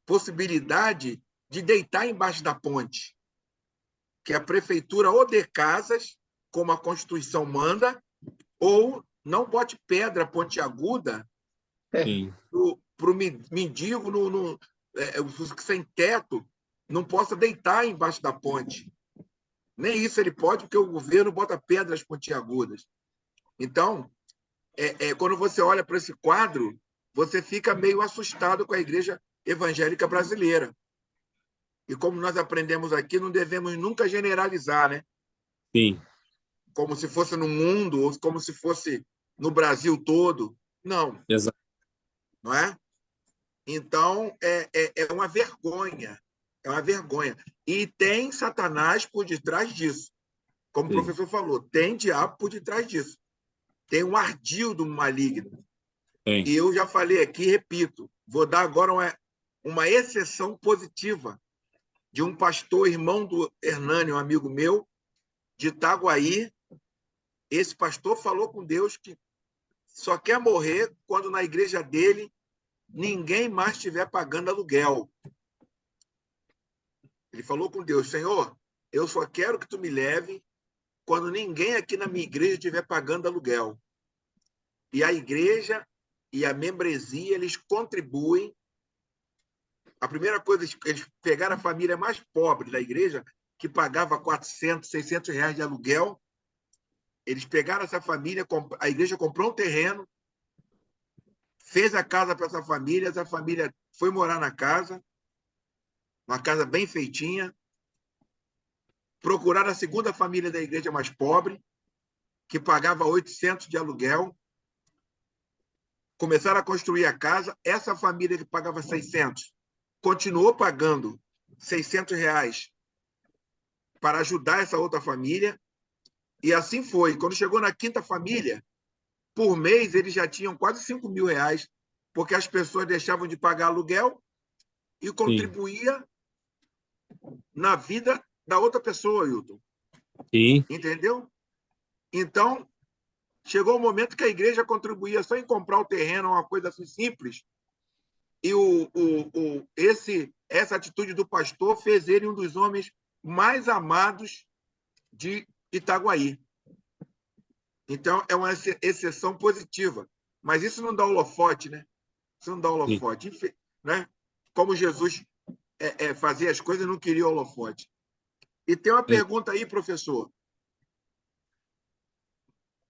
possibilidade de deitar embaixo da ponte, que a prefeitura ou dê casas, como a Constituição manda, ou não bote pedra pontiaguda Sim. para o mendigo sem teto não possa deitar embaixo da ponte. Nem isso ele pode, porque o governo bota pedras pontiagudas. Então, quando você olha para esse quadro, você fica meio assustado com a igreja evangélica brasileira. E como nós aprendemos aqui, não devemos nunca generalizar, né? Sim. Como se fosse no mundo, ou como se fosse no Brasil todo. Não, Exato. não é? Então, é uma vergonha. É uma vergonha. E tem Satanás por detrás disso. Como o Sim. professor falou, tem diabo por detrás disso. Tem um ardil do maligno. Tem. E eu já falei aqui, repito, vou dar agora uma exceção positiva de um pastor, irmão do Hernani, um amigo meu, de Itaguaí. Esse pastor falou com Deus que só quer morrer quando na igreja dele ninguém mais estiver pagando aluguel. Ele falou com Deus: Senhor, eu só quero que tu me leve quando ninguém aqui na minha igreja estiver pagando aluguel. E a igreja e a membresia, eles contribuem. A primeira coisa, eles pegaram a família mais pobre da igreja, que pagava 400, 600 reais de aluguel. Eles pegaram essa família, a igreja comprou um terreno, fez a casa para essa família foi morar na casa, uma casa bem feitinha. Procuraram a segunda família da igreja mais pobre, que pagava 800 de aluguel. Começaram a construir a casa. Essa família que pagava 600 continuou pagando 600 reais para ajudar essa outra família. E assim foi. Quando chegou na quinta família, por mês eles já tinham quase 5.000 reais, porque as pessoas deixavam de pagar aluguel e contribuía na vida da outra pessoa, Hilton. Sim. Entendeu? Então, chegou o momento que a igreja contribuía só em comprar o terreno, uma coisa assim simples. E essa atitude do pastor fez ele um dos homens mais amados de Itaguaí. Então, é uma exceção positiva. Mas isso não dá holofote, né? Isso não dá Sim. holofote. Né? Como Jesus fazia as coisas, não queria holofote. E tem uma pergunta aí, professor.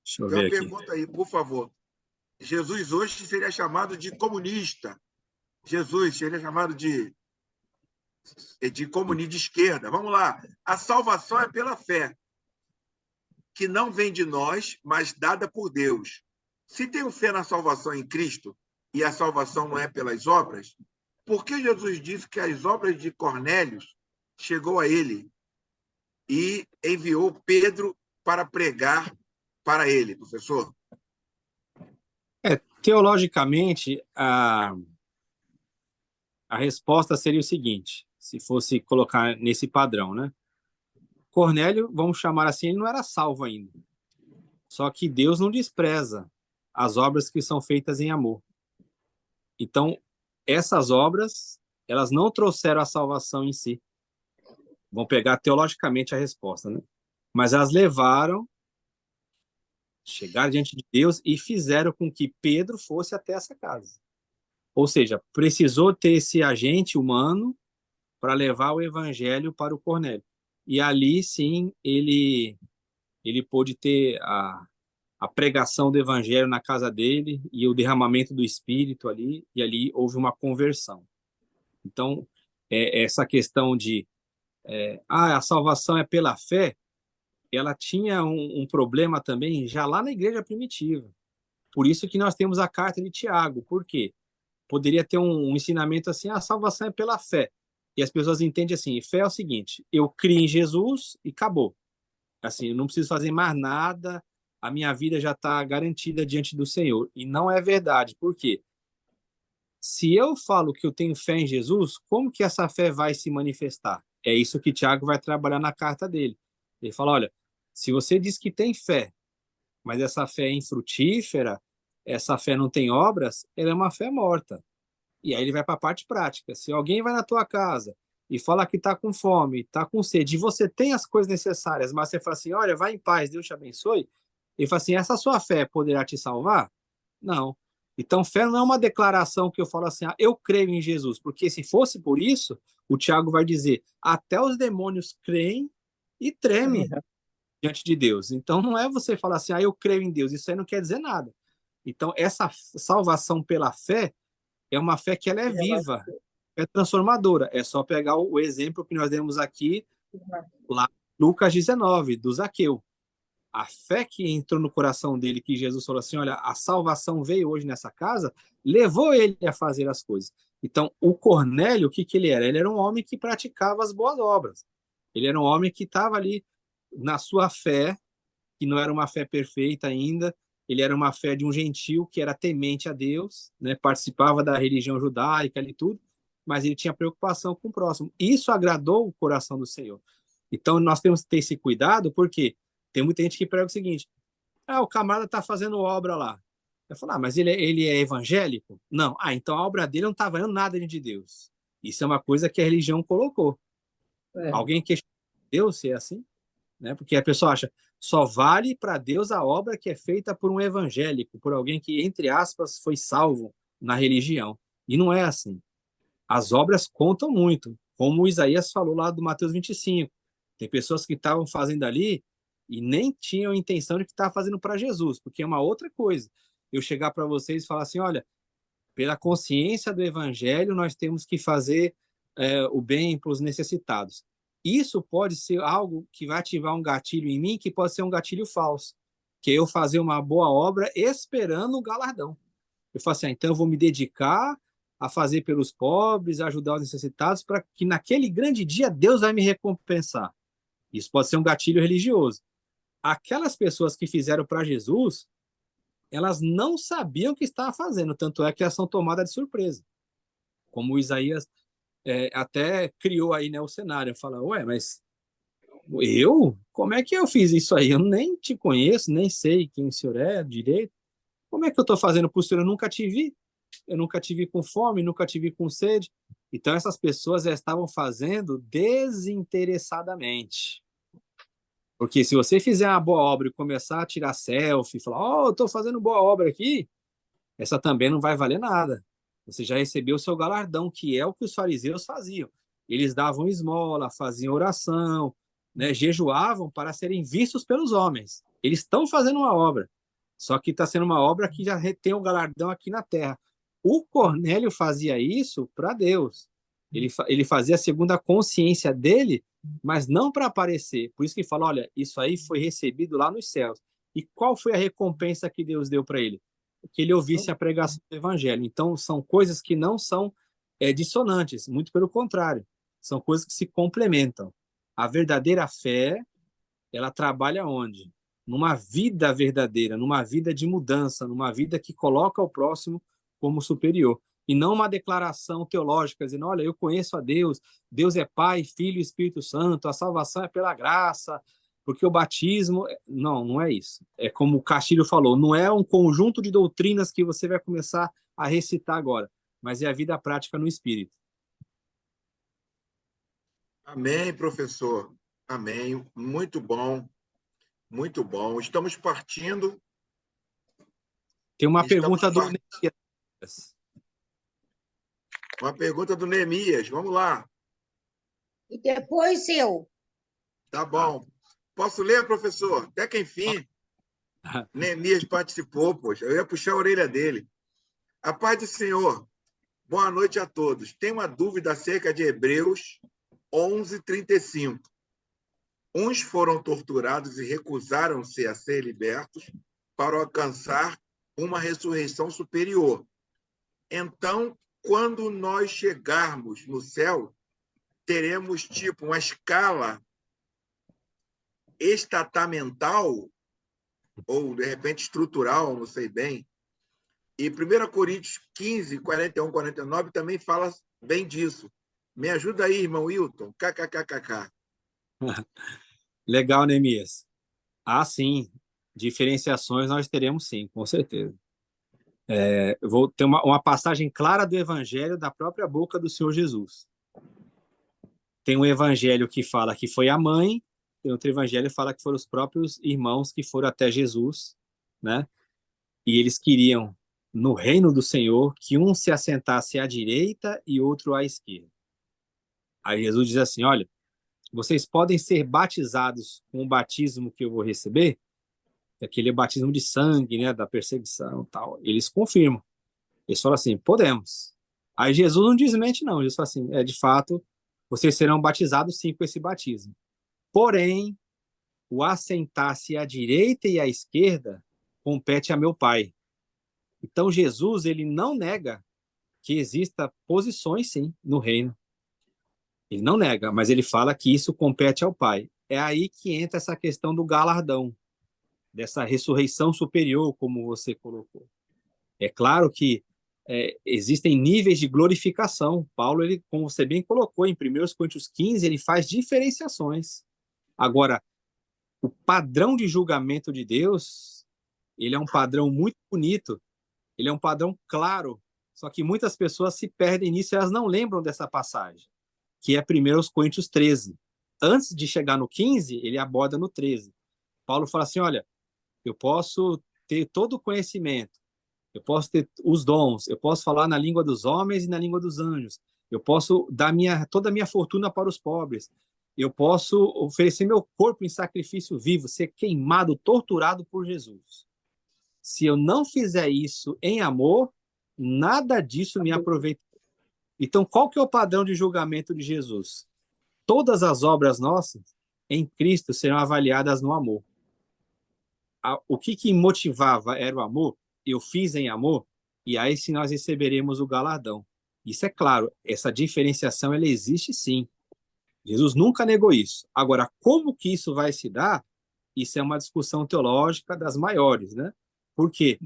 Deixa eu Tem uma ver aqui. pergunta aí, por favor. Jesus hoje seria chamado de comunista. Jesus seria chamado de comunista de esquerda. Vamos lá. A salvação é pela fé, que não vem de nós, mas dada por Deus. Se tenho fé na salvação em Cristo e a salvação não é pelas obras, por que Jesus disse que as obras de Cornélio chegou a ele e enviou Pedro para pregar para ele, professor? Teologicamente, a resposta seria o seguinte, se fosse colocar nesse padrão, né? Cornélio, vamos chamar assim, ele não era salvo ainda. Só que Deus não despreza as obras que são feitas em amor. Então, essas obras, elas não trouxeram a salvação em si. Vão pegar teologicamente a resposta, né? Mas elas levaram, chegaram diante de Deus e fizeram com que Pedro fosse até essa casa. Ou seja, precisou ter esse agente humano para levar o evangelho para o Cornélio. E ali, sim, ele pôde ter a pregação do evangelho na casa dele e o derramamento do Espírito ali, e ali houve uma conversão. Então, essa questão de a salvação é pela fé, ela tinha um problema também já lá na igreja primitiva. Por isso que nós temos a carta de Tiago. Por quê? Poderia ter um ensinamento assim, a salvação é pela fé. E as pessoas entendem assim, fé é o seguinte, eu criei em Jesus e acabou. Assim, eu não preciso fazer mais nada, a minha vida já está garantida diante do Senhor. E não é verdade. Por quê? Se eu falo que eu tenho fé em Jesus, como que essa fé vai se manifestar? É isso que Tiago vai trabalhar na carta dele. Ele fala, olha, se você diz que tem fé, mas essa fé é infrutífera, essa fé não tem obras, ela é uma fé morta. E aí ele vai para a parte prática. Se alguém vai na tua casa e fala que está com fome, está com sede, e você tem as coisas necessárias, mas você fala assim, olha, vai em paz, Deus te abençoe, ele fala assim, essa sua fé poderá te salvar? Não. Então, fé não é uma declaração que eu falo assim, eu creio em Jesus, porque se fosse por isso, o Tiago vai dizer, até os demônios creem e tremem diante de Deus. Então, não é você falar assim, eu creio em Deus, isso aí não quer dizer nada. Então, essa salvação pela fé é uma fé que ela é viva, é transformadora. É só pegar o exemplo que nós demos aqui, lá Lucas 19, do Zaqueu. A fé que entrou no coração dele, que Jesus falou assim, olha, a salvação veio hoje nessa casa, levou ele a fazer as coisas. Então, o Cornélio, o que ele era? Ele era um homem que praticava as boas obras. Ele era um homem que estava ali na sua fé, que não era uma fé perfeita ainda, ele era uma fé de um gentio que era temente a Deus, né? Participava da religião judaica e tudo, mas ele tinha preocupação com o próximo. Isso agradou o coração do Senhor. Então, nós temos que ter esse cuidado, porque tem muita gente que prega o seguinte, o camarada está fazendo obra lá. Eu falo, mas ele é evangélico? Não. Então a obra dele não está valendo nada de Deus. Isso é uma coisa que a religião colocou. Alguém questiona Deus se é assim? Né? Porque a pessoa acha, só vale para Deus a obra que é feita por um evangélico, por alguém que, entre aspas, foi salvo na religião. E não é assim. As obras contam muito, como o Isaías falou lá do Mateus 25. Tem pessoas que estavam fazendo ali e nem tinham intenção de que estavam fazendo para Jesus, porque é uma outra coisa. Eu chegar para vocês e falar assim, olha, pela consciência do evangelho, nós temos que fazer o bem para os necessitados. Isso pode ser algo que vai ativar um gatilho em mim, que pode ser um gatilho falso, que é eu fazer uma boa obra esperando o galardão. Eu falo assim, então eu vou me dedicar a fazer pelos pobres, a ajudar os necessitados, para que naquele grande dia Deus vai me recompensar. Isso pode ser um gatilho religioso. Aquelas pessoas que fizeram para Jesus, elas não sabiam o que estavam fazendo, tanto é que elas são tomadas de surpresa. Como o Isaías até criou aí, né, o cenário. Fala, mas eu? Como é que eu fiz isso aí? Eu nem te conheço, nem sei quem o senhor é direito. Como é que eu estou fazendo para o senhor? Eu nunca te vi com fome, nunca te vi com sede. Então, essas pessoas já estavam fazendo desinteressadamente. Porque se você fizer uma boa obra e começar a tirar selfie, falar, eu estou fazendo boa obra aqui, essa também não vai valer nada. Você já recebeu o seu galardão, que é o que os fariseus faziam. Eles davam esmola, faziam oração, né, jejuavam para serem vistos pelos homens. Eles estão fazendo uma obra, só que está sendo uma obra que já tem o galardão aqui na terra. O Cornélio fazia isso para Deus. Ele fazia segundo a consciência dele, mas não para aparecer. Por isso que fala, olha, isso aí foi recebido lá nos céus. E qual foi a recompensa que Deus deu para ele? Que ele ouvisse a pregação do evangelho. Então, são coisas que não são dissonantes, muito pelo contrário. São coisas que se complementam. A verdadeira fé, ela trabalha onde? numa vida verdadeira, numa vida de mudança, numa vida que coloca o próximo como superior. E não uma declaração teológica, dizendo, olha, eu conheço a Deus, Deus é Pai, Filho e Espírito Santo, a salvação é pela graça, porque o batismo... Não, não é isso. É como o Castilho falou, não é um conjunto de doutrinas que você vai começar a recitar agora, mas é a vida prática no Espírito. Amém, professor. Amém. Muito bom. Muito bom. Estamos partindo. Tem uma pergunta do Neemias. Uma pergunta do Neemias. Vamos lá. E depois eu. Tá bom. Posso ler, professor? Até que enfim. Neemias participou, poxa. Eu ia puxar a orelha dele. A paz do Senhor. Boa noite a todos. Tenho uma dúvida acerca de Hebreus 11:35. Uns foram torturados e recusaram-se a ser libertos para alcançar uma ressurreição superior. Então, quando nós chegarmos no céu, teremos tipo uma escala estatamental ou, de repente, estrutural, não sei bem. E 1 Coríntios 15, 41, 49 também fala bem disso. Me ajuda aí, irmão Wilton. KKKKK. Legal, Neemias. Ah, sim. Diferenciações nós teremos sim, com certeza. Eu vou ter uma passagem clara do Evangelho da própria boca do Senhor Jesus. Tem um Evangelho que fala que foi a mãe, tem outro Evangelho que fala que foram os próprios irmãos que foram até Jesus, né? E eles queriam, no reino do Senhor, que um se assentasse à direita e outro à esquerda. Aí Jesus diz assim, olha, vocês podem ser batizados com o batismo que eu vou receber, aquele batismo de sangue, né, da perseguição e tal. Eles confirmam. Eles falam assim, podemos. Aí Jesus não desmente, não. Jesus fala assim, de fato, vocês serão batizados sim com esse batismo. Porém, o assentar-se à direita e à esquerda compete a meu Pai. Então, Jesus, ele não nega que exista posições, sim, no reino. Ele não nega, mas ele fala que isso compete ao Pai. É aí que entra essa questão do galardão, dessa ressurreição superior, como você colocou. É claro que existem níveis de glorificação. Paulo, ele, como você bem colocou, em 1 Coríntios 15, ele faz diferenciações. Agora, o padrão de julgamento de Deus, ele é um padrão muito bonito, ele é um padrão claro, só que muitas pessoas se perdem nisso e elas não lembram dessa passagem, que é 1 Coríntios 13. Antes de chegar no 15, ele aborda no 13. Paulo fala assim, olha, eu posso ter todo o conhecimento, eu posso ter os dons, eu posso falar na língua dos homens e na língua dos anjos, eu posso dar toda a minha fortuna para os pobres, eu posso oferecer meu corpo em sacrifício vivo, ser queimado, torturado por Jesus. Se eu não fizer isso em amor, nada disso me aproveita. Então, qual que é o padrão de julgamento de Jesus? Todas as obras nossas em Cristo serão avaliadas no amor. O que motivava era o amor, eu fiz em amor, e aí sim nós receberemos o galardão. Isso é claro, essa diferenciação ela existe sim. Jesus nunca negou isso. Agora, como que isso vai se dar? Isso é uma discussão teológica das maiores, né? Porque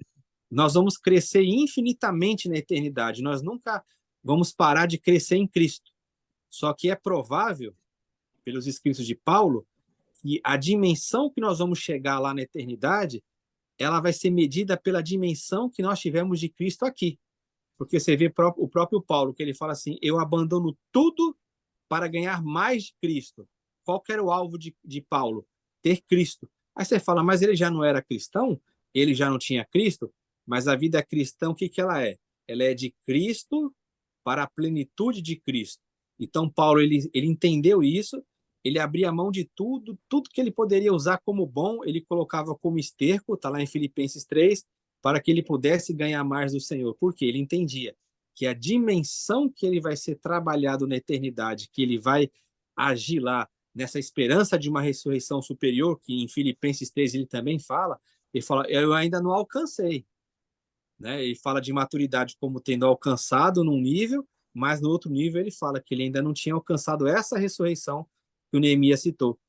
nós vamos crescer infinitamente na eternidade, nós nunca vamos parar de crescer em Cristo. Só que é provável, pelos escritos de Paulo, que a dimensão que nós vamos chegar lá na eternidade, ela vai ser medida pela dimensão que nós tivemos de Cristo aqui. Porque você vê o próprio Paulo, que ele fala assim, eu abandono tudo para ganhar mais de Cristo. Qual que era o alvo de Paulo? Ter Cristo. Aí você fala, mas ele já não era cristão? Ele já não tinha Cristo? Mas a vida cristã, o que ela é? Ela é de Cristo para a plenitude de Cristo. Então, Paulo, ele entendeu isso, ele abria mão de tudo que ele poderia usar como bom, ele colocava como esterco, está lá em Filipenses 3, para que ele pudesse ganhar mais do Senhor. Por quê? Ele entendia que a dimensão que ele vai ser trabalhado na eternidade, que ele vai agir lá nessa esperança de uma ressurreição superior, que em Filipenses 3 ele também fala, ele fala, eu ainda não alcancei. Né? Ele fala de maturidade como tendo alcançado num nível, mas no outro nível ele fala que ele ainda não tinha alcançado essa ressurreição que o Neemias citou.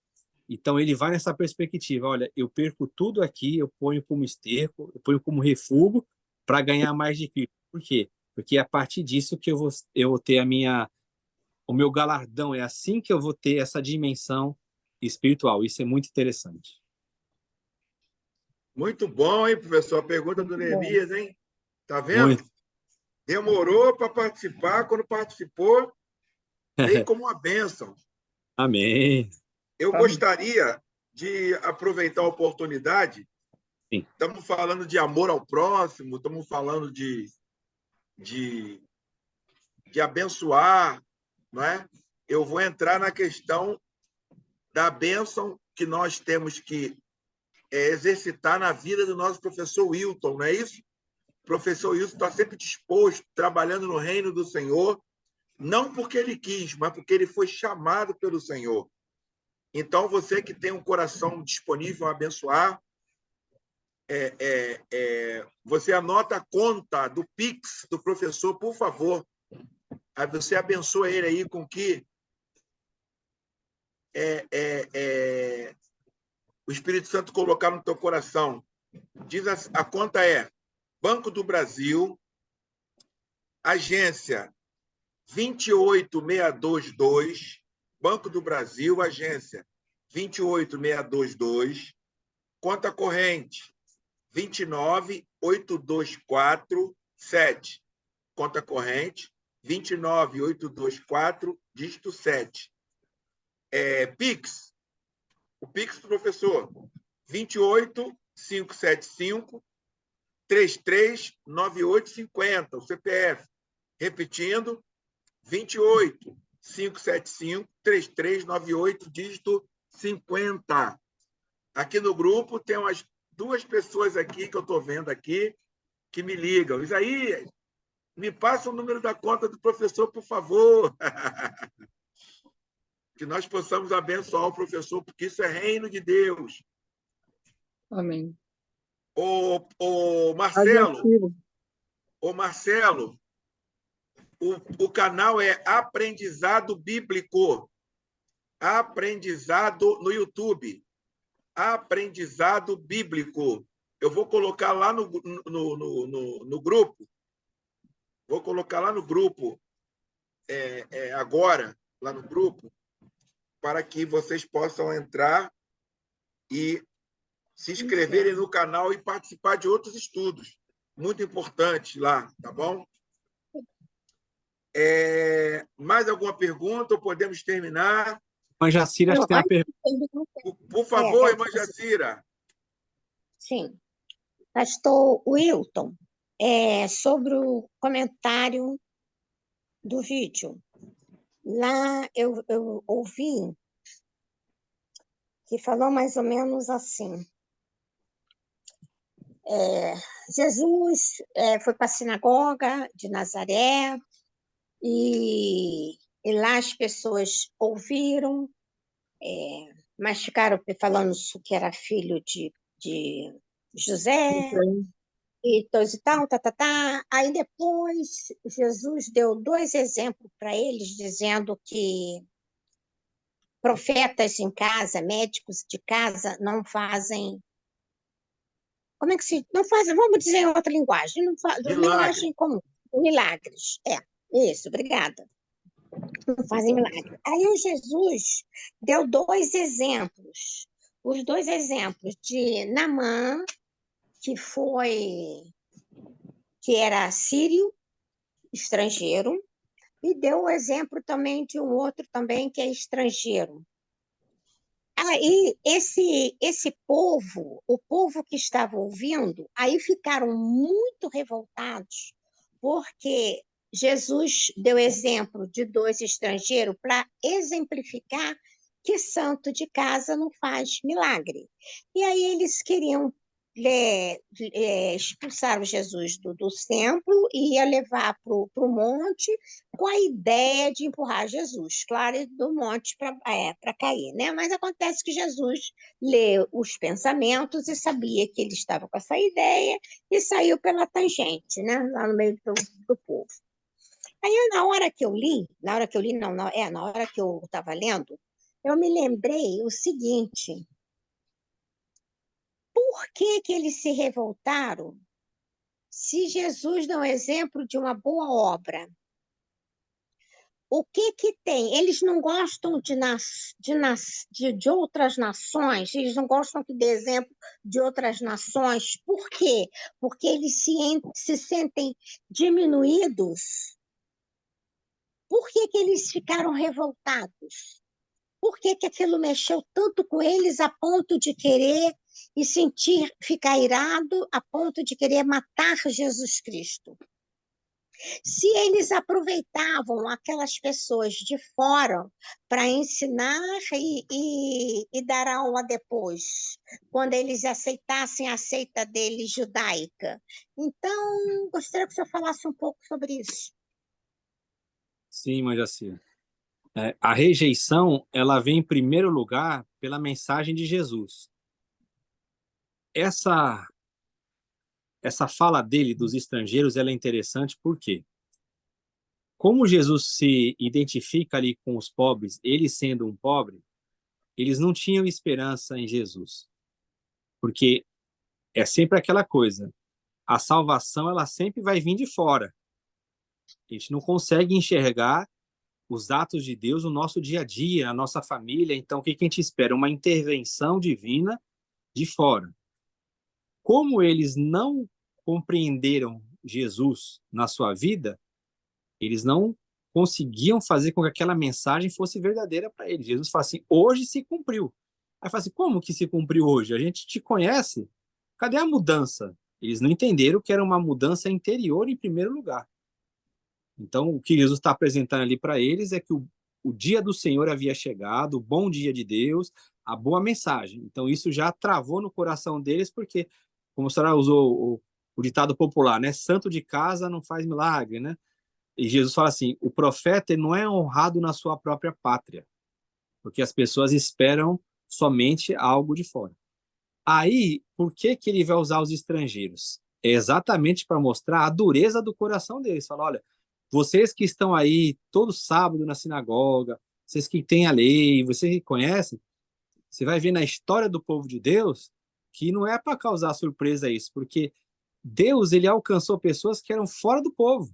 Então, ele vai nessa perspectiva, olha, eu perco tudo aqui, eu ponho como esterco, eu ponho como refúgio para ganhar mais de Cristo. Por quê? Porque é a partir disso que eu vou ter o meu galardão, é assim que eu vou ter essa dimensão espiritual. Isso é muito interessante. Muito bom, hein, professor? A pergunta do Muito bom. Neemias, hein? Tá vendo? Muito. Demorou para participar, quando participou, veio como uma bênção. Amém. Eu Amém. gostaria de aproveitar a oportunidade. Sim. Estamos falando de amor ao próximo, estamos falando de abençoar, não é? Eu vou entrar na questão da bênção que nós temos que exercitar na vida do nosso professor Wilton, não é isso? O professor Wilton está sempre disposto, trabalhando no reino do Senhor, não porque ele quis, mas porque ele foi chamado pelo Senhor. Então, você que tem um coração disponível a abençoar, você anota a conta do Pix do professor, por favor. Aí você abençoa ele aí com que o Espírito Santo colocar no teu coração. Diz a conta é Banco do Brasil, agência 28622, Banco do Brasil, agência 28622, conta corrente 29824,7. Conta corrente 29824, dígito 7. Pix. O Pix do professor 28575 339850, o CPF. Repetindo, 28575 3398, dígito 50. Aqui no grupo tem umas 2 pessoas aqui que eu estou vendo aqui que me ligam. Isaías, me passa o número da conta do professor, por favor. Que nós possamos abençoar o professor, porque isso é reino de Deus. Amém. Ô Agradecido. Marcelo, o canal é Aprendizado Bíblico. Aprendizado no YouTube. Aprendizado Bíblico. Eu vou colocar lá no grupo. Vou colocar lá no grupo, agora, lá no grupo, para que vocês possam entrar e se inscreverem no canal e participar de outros estudos. Muito importante lá, tá bom? Mais alguma pergunta ou podemos terminar? Irmã Jacira, acho que tem uma pergunta. Por favor, irmã Jacira. Sim. Pastor Wilton, sobre o comentário do vídeo. Lá eu ouvi que falou mais ou menos assim. Jesus foi para a sinagoga de Nazaré e lá as pessoas ouviram, mas ficaram falando que era filho de José, e tal, tá. Aí depois Jesus deu 2 exemplos para eles, dizendo que profetas em casa, médicos de casa, não fazem. Como é que se. Não fazem, vamos dizer em outra linguagem, não fazem, linguagem comum, milagres. Isso, obrigada. Não fazem milagre. Aí o Jesus deu 2 exemplos. Os 2 exemplos de Naamã, que era sírio, estrangeiro, e deu o exemplo também de um outro também que é estrangeiro. Aí esse povo, o povo que estava ouvindo, aí ficaram muito revoltados, porque Jesus deu exemplo de 2 estrangeiros para exemplificar que santo de casa não faz milagre. E aí eles queriam expulsar o Jesus do templo e ia levar para o monte com a ideia de empurrar Jesus, claro, do monte para cair, né? Mas acontece que Jesus leu os pensamentos e sabia que ele estava com essa ideia e saiu pela tangente, né? Lá no meio do povo. Aí, na hora que eu li, na hora que eu estava lendo, eu me lembrei o seguinte: por que que eles se revoltaram se Jesus dá um exemplo de uma boa obra? O que que tem? Eles não gostam de outras nações, eles não gostam que dê exemplo de outras nações. Por quê? Porque eles se sentem diminuídos. Por que que eles ficaram revoltados? Por que que aquilo mexeu tanto com eles a ponto de querer e sentir, ficar irado, a ponto de querer matar Jesus Cristo? Se eles aproveitavam aquelas pessoas de fora para ensinar e dar aula depois, quando eles aceitassem a seita deles judaica. Então, gostaria que o senhor falasse um pouco sobre isso. Sim, irmã Jacira. A rejeição, ela vem em primeiro lugar pela mensagem de Jesus. Essa fala dele dos estrangeiros, ela é interessante porque, como Jesus se identifica ali com os pobres, ele sendo um pobre, eles não tinham esperança em Jesus. Porque é sempre aquela coisa, a salvação ela sempre vai vir de fora. A gente não consegue enxergar os atos de Deus no nosso dia a dia, na nossa família. Então, o que a gente espera? Uma intervenção divina de fora. Como eles não compreenderam Jesus na sua vida, eles não conseguiam fazer com que aquela mensagem fosse verdadeira para eles. Jesus fala assim, hoje se cumpriu. Aí fala assim, como que se cumpriu hoje? A gente te conhece. Cadê a mudança? Eles não entenderam que era uma mudança interior em primeiro lugar. Então, o que Jesus está apresentando ali para eles é que o dia do Senhor havia chegado, o bom dia de Deus, a boa mensagem. Então, isso já travou no coração deles, porque, como a senhora usou o ditado popular, né? Santo de casa não faz milagre, né? E Jesus fala assim, o profeta não é honrado na sua própria pátria, porque as pessoas esperam somente algo de fora. Aí, por que que ele vai usar os estrangeiros? É exatamente para mostrar a dureza do coração deles. Fala, olha, vocês que estão aí todo sábado na sinagoga, vocês que têm a lei, vocês que conhecem, você vai ver na história do povo de Deus que não é para causar surpresa isso, porque Deus ele alcançou pessoas que eram fora do povo.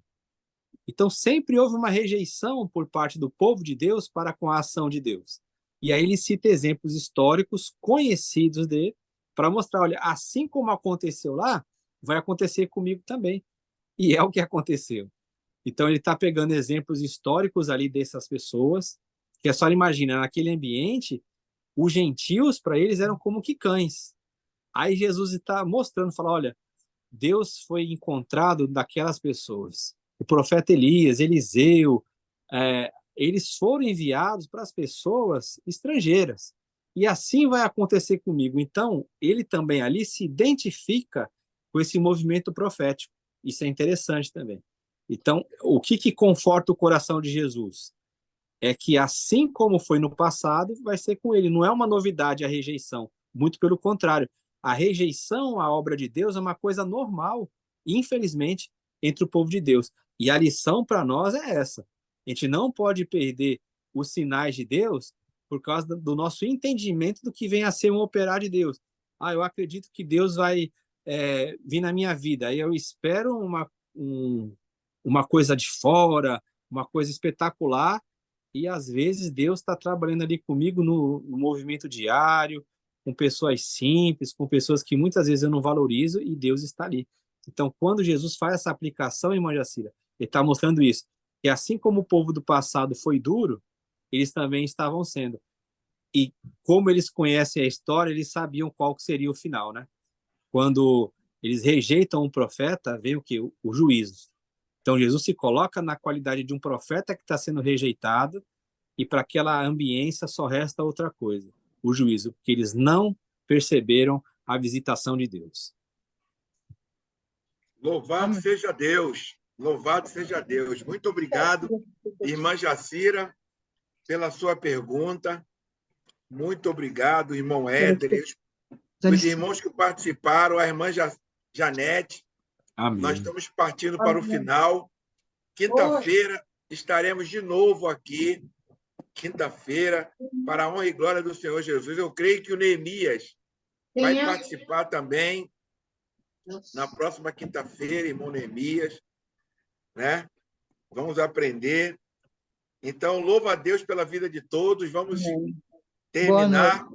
Então sempre houve uma rejeição por parte do povo de Deus para com a ação de Deus. E aí ele cita exemplos históricos conhecidos dele para mostrar, olha, assim como aconteceu lá, vai acontecer comigo também. E é o que aconteceu. Então, ele está pegando exemplos históricos ali dessas pessoas, que é só imagina, naquele ambiente, os gentios, para eles, eram como que cães. Aí Jesus está mostrando, fala, olha, Deus foi encontrado daquelas pessoas. O profeta Elias, Eliseu, eles foram enviados para as pessoas estrangeiras. E assim vai acontecer comigo. Então, ele também ali se identifica com esse movimento profético. Isso é interessante também. Então, o que conforta o coração de Jesus? É que assim como foi no passado, vai ser com ele. Não é uma novidade a rejeição. Muito pelo contrário. A rejeição à obra de Deus é uma coisa normal, infelizmente, entre o povo de Deus. E a lição para nós é essa. A gente não pode perder os sinais de Deus por causa do nosso entendimento do que vem a ser um operar de Deus. Eu acredito que Deus vai vir na minha vida. Aí eu espero uma coisa de fora, uma coisa espetacular, e às vezes Deus está trabalhando ali comigo no movimento diário, com pessoas simples, com pessoas que muitas vezes eu não valorizo, e Deus está ali. Então, quando Jesus faz essa aplicação, irmã Jacira, ele está mostrando isso, que assim como o povo do passado foi duro, eles também estavam sendo. E como eles conhecem a história, eles sabiam qual seria o final, né? Quando eles rejeitam um profeta, vem o quê? O juízo. Então, Jesus se coloca na qualidade de um profeta que está sendo rejeitado, e para aquela ambiência só resta outra coisa, o juízo, porque eles não perceberam a visitação de Deus. Louvado seja Deus, louvado seja Deus. Muito obrigado, irmã Jacira, pela sua pergunta. Muito obrigado, irmão Éder, os irmãos que participaram, a irmã Janete. Amém. Nós estamos partindo para o final. Quinta-feira estaremos de novo aqui quinta-feira, para a honra e glória do Senhor Jesus. Eu creio que o Neemias vai participar também na próxima quinta-feira, irmão Neemias, né? Vamos aprender. Então, louvo a Deus pela vida de todos. Vamos terminar.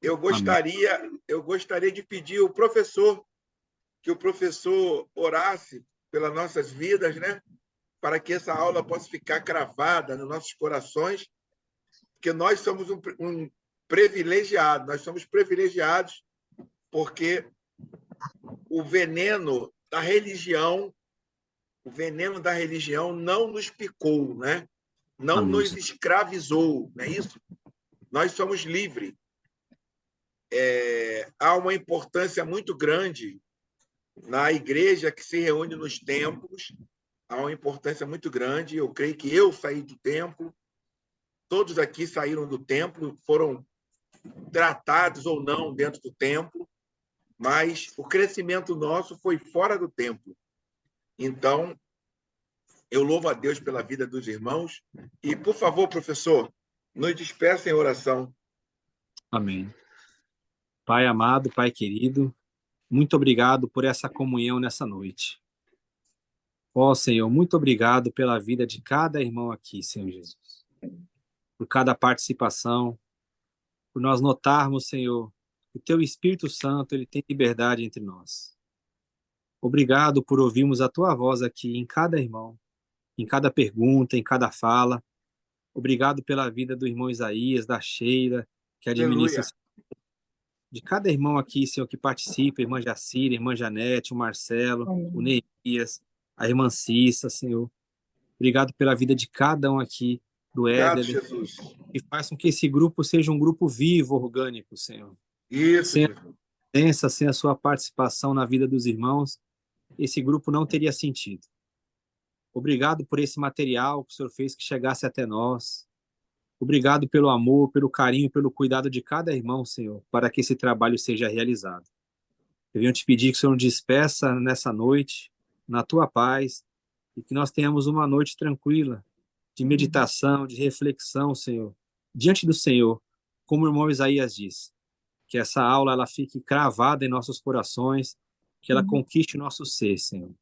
Eu gostaria de pedir ao professor que o professor orasse pelas nossas vidas, né? Para que essa aula possa ficar cravada nos nossos corações, porque nós somos um privilegiado, nós somos privilegiados porque o veneno da religião não nos picou, né? Não nos escravizou, não é isso? Nós somos livres. Há uma importância muito grande na igreja que se reúne nos templos, há uma importância muito grande. Eu creio que eu saí do templo, todos aqui saíram do templo, foram tratados ou não dentro do templo, mas o crescimento nosso foi fora do templo. Então, eu louvo a Deus pela vida dos irmãos. E, por favor, professor, nos despeça em oração. Amém. Pai amado, Pai querido, muito obrigado por essa comunhão nessa noite. Ó Senhor, muito obrigado pela vida de cada irmão aqui, Senhor Jesus. Por cada participação, por nós notarmos, Senhor, que o Teu Espírito Santo, ele tem liberdade entre nós. Obrigado por ouvirmos a Tua voz aqui em cada irmão, em cada pergunta, em cada fala. Obrigado pela vida do irmão Isaías, da Sheila, que administra de cada irmão aqui, Senhor, que participa, irmã Jacira, irmã Janete, o Marcelo, o Neemias, a irmã Cissa, Senhor. Obrigado pela vida de cada um aqui, do Éder, Jesus. E faz com que esse grupo seja um grupo vivo, orgânico, Senhor. Isso, sem a presença, sem a sua participação na vida dos irmãos, esse grupo não teria sentido. Obrigado por esse material que o Senhor fez que chegasse até nós. Obrigado pelo amor, pelo carinho, pelo cuidado de cada irmão, Senhor, para que esse trabalho seja realizado. Eu venho te pedir que o Senhor nos despeça nessa noite, na Tua paz, e que nós tenhamos uma noite tranquila, de meditação, de reflexão, Senhor, diante do Senhor, como o irmão Isaías diz, que essa aula ela fique cravada em nossos corações, que ela conquiste o nosso ser, Senhor.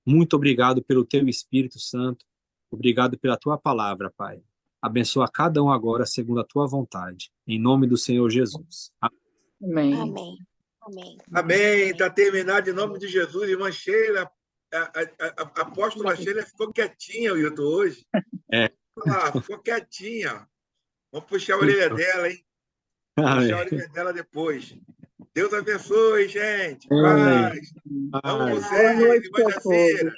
Muito obrigado pelo Teu Espírito Santo, obrigado pela Tua palavra, Pai. Abençoa cada um agora segundo a Tua vontade. Em nome do Senhor Jesus. Amém. Amém. Amém. Amém. Está terminado em nome de Jesus. Irmã Sheila, a apóstola Sheila ficou quietinha, Wilton, hoje. Ficou quietinha. Vamos puxar a orelha dela, hein? Vamos puxar a orelha dela depois. Deus abençoe, gente. Paz. Amo vocês, irmã Jacira.